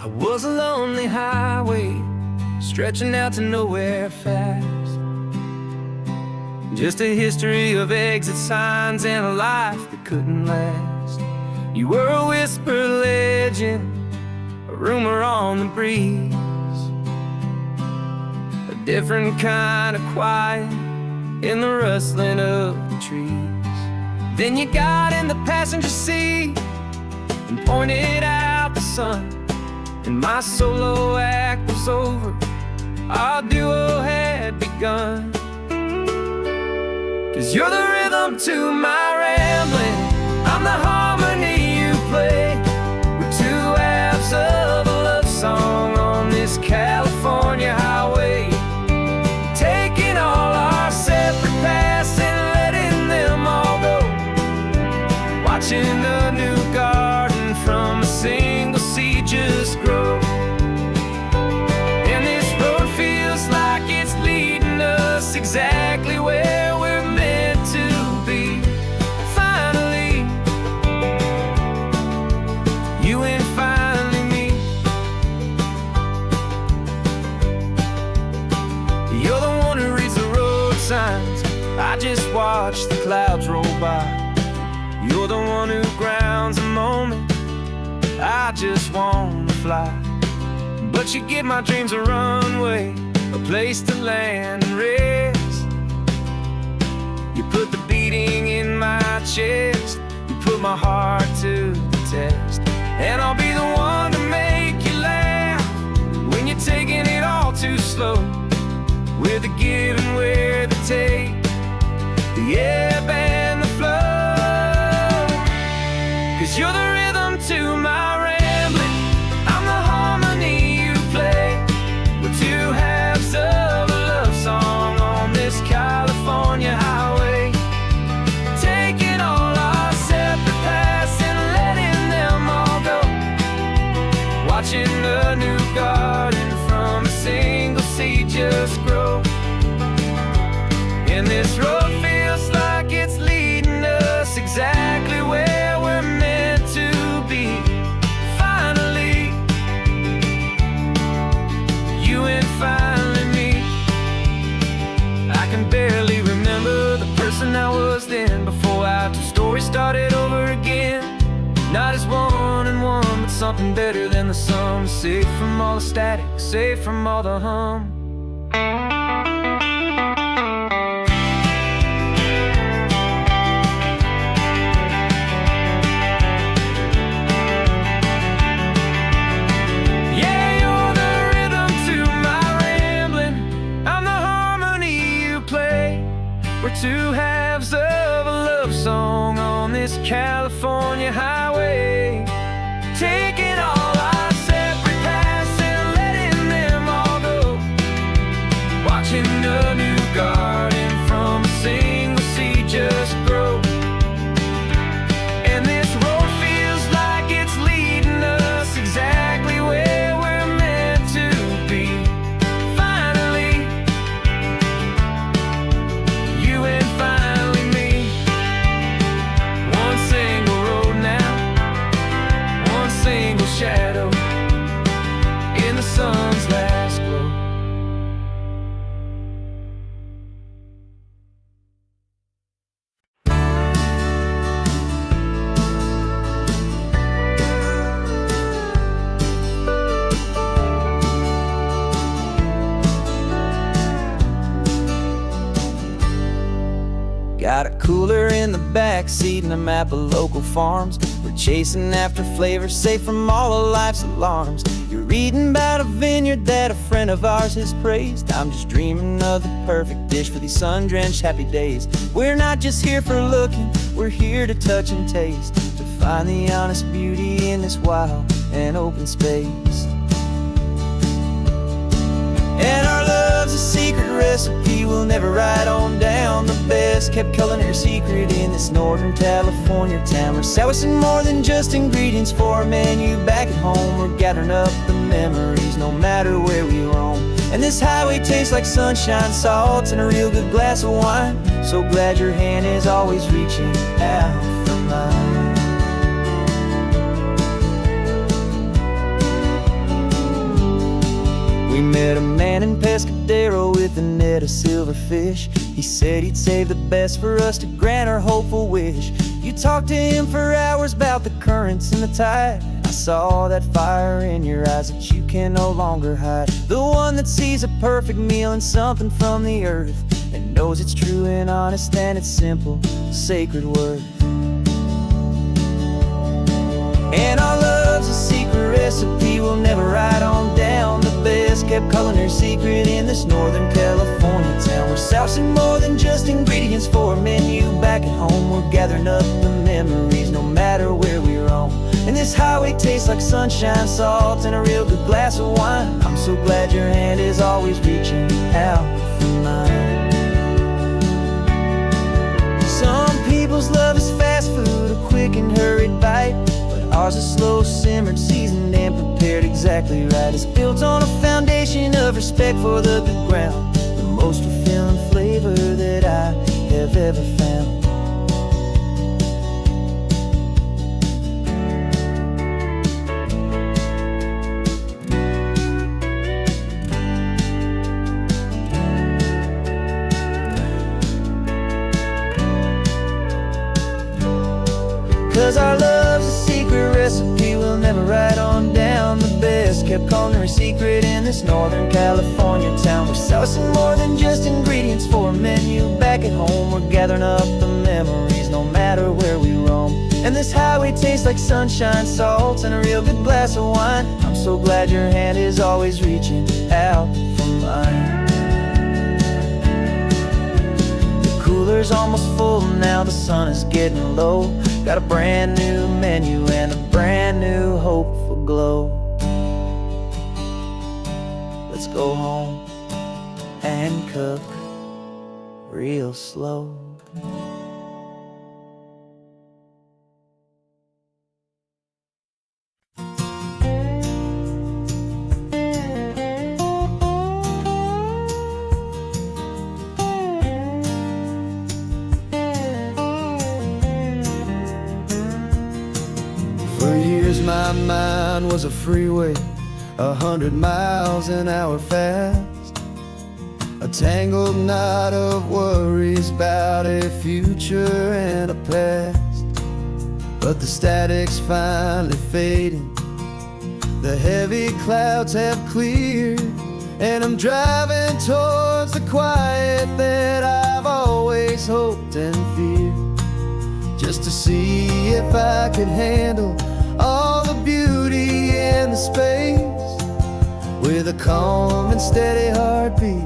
I was a lonely highway stretching out to nowhere fast. Just a history of exit signs and a life that couldn't last. You were a whisper legend, a rumor on the breeze, a different kind of quiet in the rustling of the trees. Then you got in the passenger seat and pointed out the sun, and my solo act was over, our duo had begun. 'Cause you're the rhythm to my rambling, I'm the harmony you play. We're two halves of a love song on this California highway, taking all our separate paths and letting them all go, watching a new garden from a single seed just grow. And this road feels like it's leading us exactly where we're meant to be. Finally, you and finally me. You're the one who reads the road signs, I just watch the clouds roll by. You're the one who grounds a moment, I just wanna fly. But you give my dreams a runway, a place to land and rest. You put the beating in my chest, you put my heart to the test. And I'll be the one to make you laugh when you're taking it all too slow. We're the give and we're the take, the ebb and the flow. 'Cause you're the rhythm to my rambling, I'm the harmony you play. We're two halves of a love song on this California highway, taking all our separate paths and letting them all go, watching a new garden from a single seed just grow. And this road feels like it's leading us exactly where we're meant to be. Finally, you and finally me. I can barely remember the person I was then, before our two stories started over again. Not as one something better than the sum. Safe from all the static, safe from all the hum. Yeah, you're the rhythm to my rambling. I'm the harmony you play. We're two halves of a love song on this California highway, taking all our separate paths and letting them all go, watching a new garden from a single seed just grow. And this road feels like it's leading us exactly where we're meant to be. Finally, you and finally me. One single road now, one single shadow in the sun's last glow. Got a cooler in the back seat and a map of local farms. We're chasing after flavors safe from all of life's alarms. You're reading about a vineyard that a friend of ours has praised. I'm just dreaming of the perfect dish for these sun-drenched happy days. We're not just here for looking, we're here to touch and taste, to find the honest beauty in this wild and open space. And our love's a secret recipe we'll never write on down. The best kept culinary secret in this Northern California town. We're selling more than just ingredients for a menu back at home. We're gathering up the memories no matter where we roam. And this highway tastes like sunshine, salt, and a real good glass of wine. So glad your hand is always reaching out for mine. We met a man in Pescadero with a net of silverfish. He said he'd save the best for us to grant our hopeful wish. You talked to him for hours about the currents and the tide. I saw that fire in your eyes that you can no longer hide. The one that sees a perfect meal and something from the earth, and knows it's true and honest and it's simple, sacred worth. And our love's a secret recipe we'll never write on down. The best kept culinary secret in this Northern California town. We're sourcing more than just ingredients for a menu back at home. We're gathering up the memories no matter where we roam. And this highway tastes like sunshine, salt, and a real good glass of wine. I'm so glad your hand is always reaching out for mine. Some people's love is fast food, a quick and hurried bite. Ours is slow simmered, seasoned and prepared exactly right. It's built on a foundation of respect for the good ground, the most fulfilling flavor that I have ever found. 'Cause our love's a secret recipe we'll never write on down. The best kept culinary secret in this Northern California town. We're sourcing more than just ingredients for a menu back at home. We're gathering up the memories no matter where we roam. And this highway tastes like sunshine, salt, and a real good glass of wine. I'm so glad your hand is always reaching out for mine. The cooler's almost full now, the sun is getting low. Got a brand new menu and a brand new hopeful glow. Let's go home and cook real slow.
For years my mind was a freeway, 100 miles an hour fast. A tangled knot of worries about a future and a past. But the static's finally fading, The heavy clouds have cleared, and I'm driving towards the quiet that I've always hoped and feared, just to see if I could handle all the beauty and the space, with a calm and steady heartbeat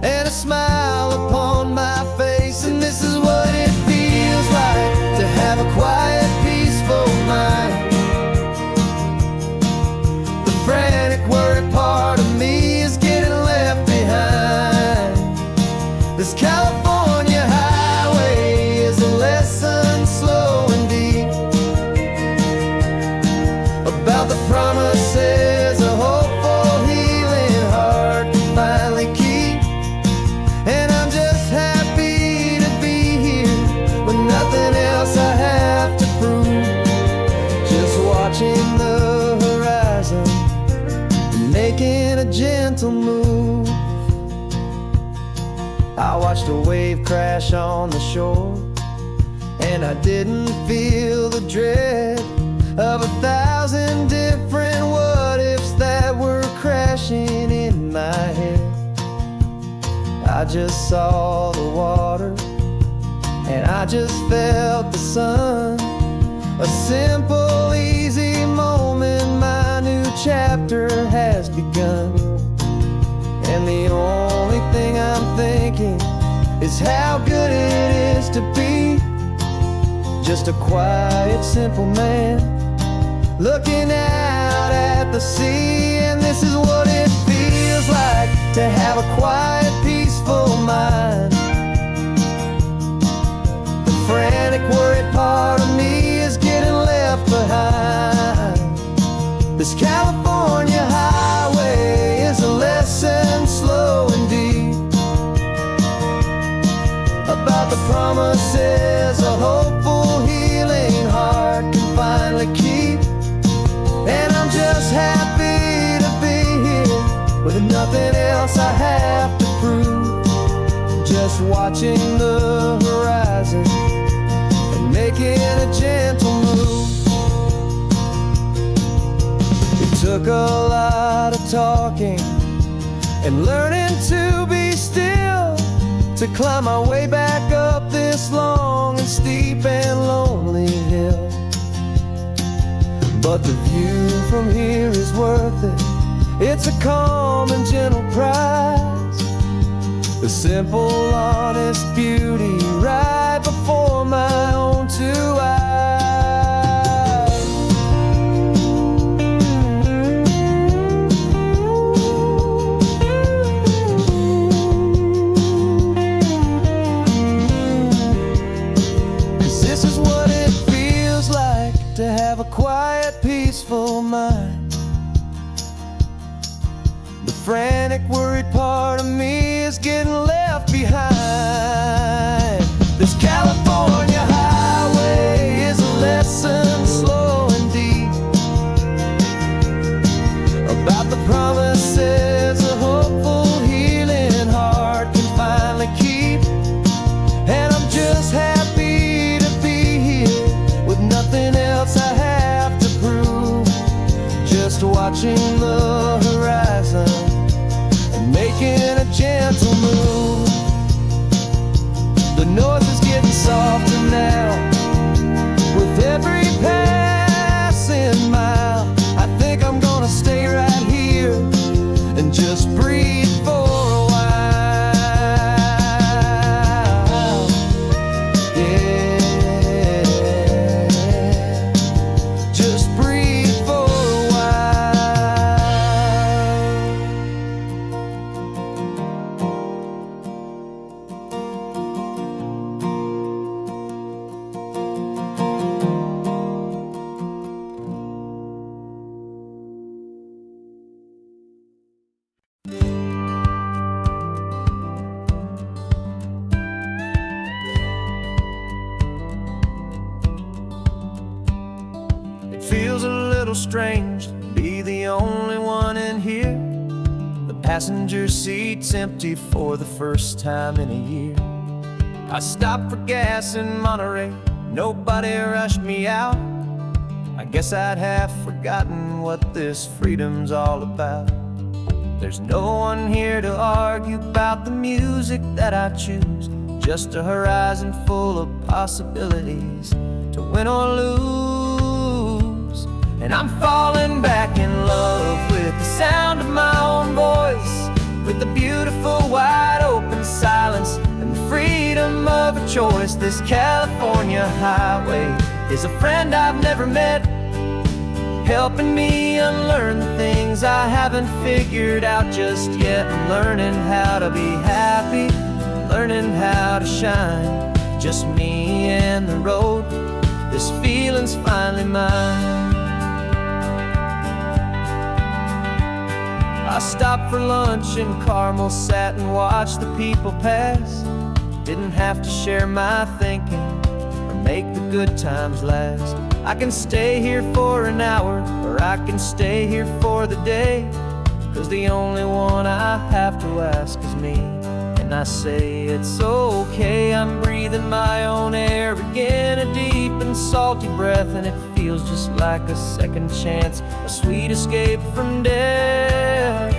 and a smile upon my face. And this is what it feels like to have a quiet, peaceful mind. The frantic, worried part of me is getting left behind. This California highway is a lesson slow and deep about the promises a hopeful, healing heart can finally keep. And I'm just happy to be here with nothing else I have to prove, just watching the horizon and making a gentle move. I watched a wave crash on the shore, and I didn't feel the dread of 1,000 different what-ifs that were crashing in my head. I just saw the water, and I just felt the sun. A simple, easy moment, my new chapter has begun. And the only thing I'm thinking is how good it is to be just a quiet, simple man looking out at the sea. And this is what it feels like to have a quiet, peaceful mind. The frantic, worried part of me is getting left behind. This California highway is a lesson slow and deep about the promises a hopeful, healing heart can finally keep. And I'm just happy to be here with nothing else I have to prove, just watching the horizon and making a gentle move. It took a lot of talking and learning to be still to climb my way back up this long and steep and lonely hill. But the view from here is worth it. It's a calm and gentle prize, the simple, honest beauty right before my own two eyes. This is what it feels like to have a quiet, peaceful mind. The frantic, worried part of me is getting left behind. This California highway is a lesson slow and deep about the promises a hopeful, healing heart can finally keep. And I'm just happy to be here with nothing else I have to prove, just watching the horizon and making a gentle move. The noise is getting softer now with every passing mile. I think I'm gonna stay right here and just breathe for a while. Yeah, just breathe for a while. It feels a little strange to be the only one in here. The passenger seat's empty for the first time in a year. I stopped for gas in Monterey, nobody rushed me out. I
guess I'd have forgotten what this freedom's all about. There's no one here to argue about the music that I choose, just a horizon full of possibilities to win or lose. And I'm falling back in love with the sound of my own voice, with the beautiful wide open silence and the freedom of a choice. This California highway is a friend I've never met, helping me unlearn the things I haven't figured out just yet. I'm learning how to be happy, learning how to shine, just me and the road. This feeling's finally mine. I stopped for lunch in Carmel, sat and watched the people pass. Didn't have to share my thinking or make the good times last. I can stay here for an hour, or I can stay here for the day, 'cause the only one I have to ask is me. And I say it's okay, I'm breathing my own air again, a deep and salty breath, and it feels just like a second chance, a sweet escape from death.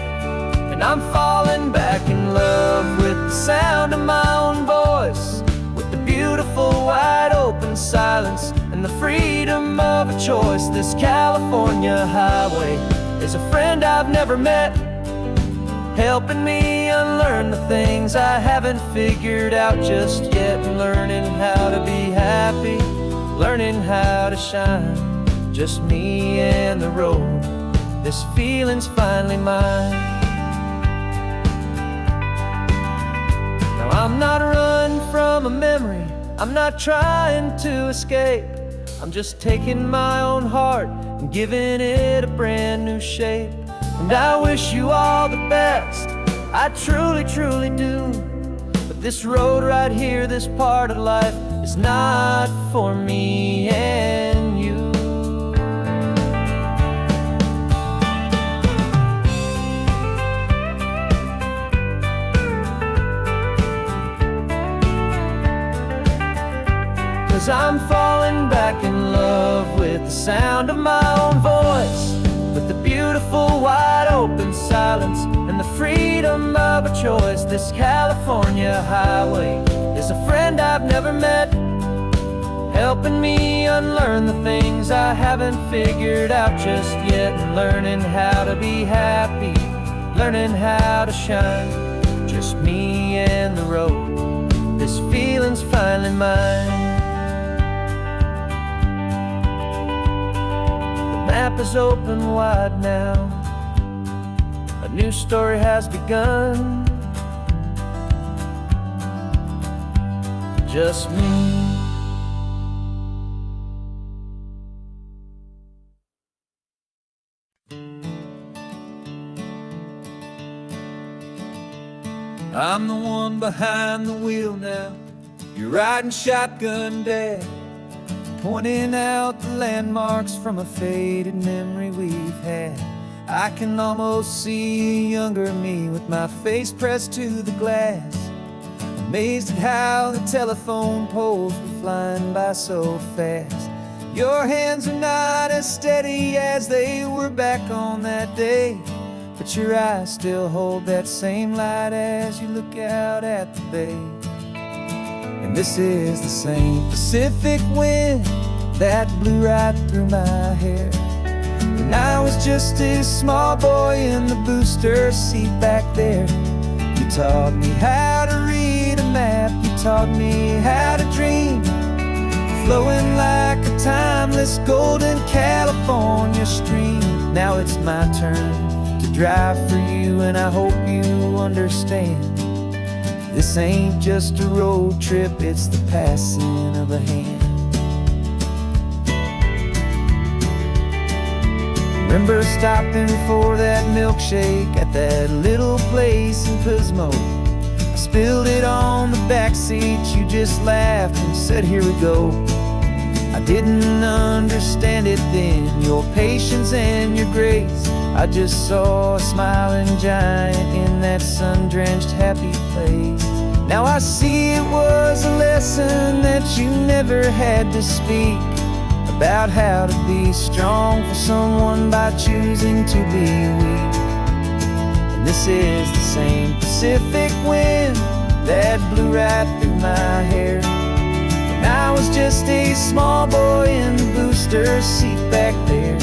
And I'm falling back in love with the sound of my own voice, with the beautiful wide open silence and the freedom of a choice. This California highway is a friend I've never met, helping me unlearn the things I haven't figured out just yet. Learning how to be happy, learning how to shine, just me and the road. This feeling's finally mine. Now I'm not running from a memory, I'm not trying to escape. I'm just taking my own heart and giving it a brand new shape. And I wish you all the best, I truly, truly do. But this road right here, this part of life, is not for me and you. Cause I'm falling back in love with the sound of my own voice, with the beautiful wide open silence and the freedom of a choice. This California highway is a friend I've never met, helping me unlearn the things I haven't figured out just yet. And learning how to be happy, learning how to shine, just me and the road. This feeling's finally mine. The map is open wide now, a new story has begun, just me. I'm the one behind the wheel now, you're riding shotgun, Dad, pointing out the landmarks from a faded memory we've had. I can almost see a younger me with my face pressed to the glass, amazed at how the telephone poles were flying by so fast. Your hands are not as steady as they were back on that day, but your eyes still hold that same light as you look out at the bay. And this is the same Pacific wind that blew right through my hair when I was just a small boy in the booster seat back there. You taught me how to read a map, you taught me how to dream, flowing like a timeless golden California stream. Now it's my turn to drive for you, and I hope you understand. This ain't just a road trip, it's the passing of a hand. Remember stopping for that milkshake at that little place in Pismo? I spilled it on the back seat, you just laughed and said, here we go. I didn't understand it then, your patience and your grace. I just saw a smiling giant in that sun-drenched happy place. Now I see it was a lesson that you never had to speak about how to be strong for someone by choosing to be weak. And this is the same Pacific wind that blew right through my hair when I was just a small boy in the booster seat back there.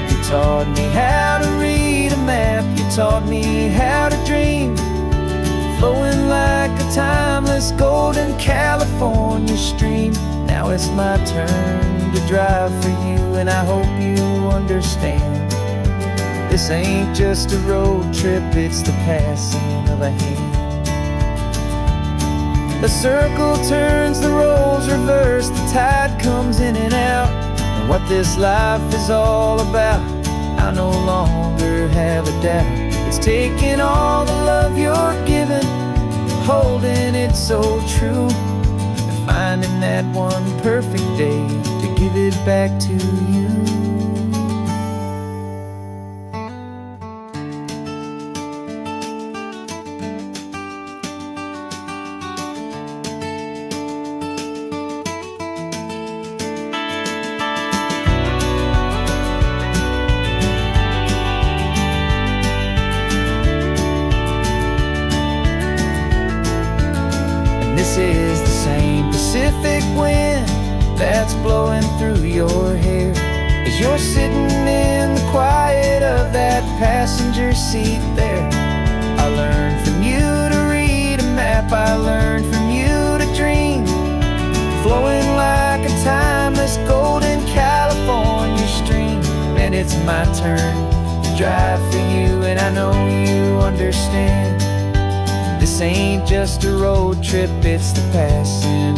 You taught me how to read a map, you taught me how to dream, flowing like a timeless golden California stream. Now it's my turn to drive for you, and I hope you understand. This ain't just a road trip, it's the passing of a hand. The circle turns, the roles reverse, the tide comes in and out. And what this life is all about, I no longer have a doubt. It's taking all the love you're giving, holding it so true, and finding that one perfect day to give it back to you. This is the same Pacific wind that's blowing through your hair as you're sitting in the quiet of that passenger seat there. I learned from you to read a map, I learned from you to dream, flowing like a timeless golden California stream. And it's my turn to drive for you, and I know you understand. This ain't just a road trip, it's the passing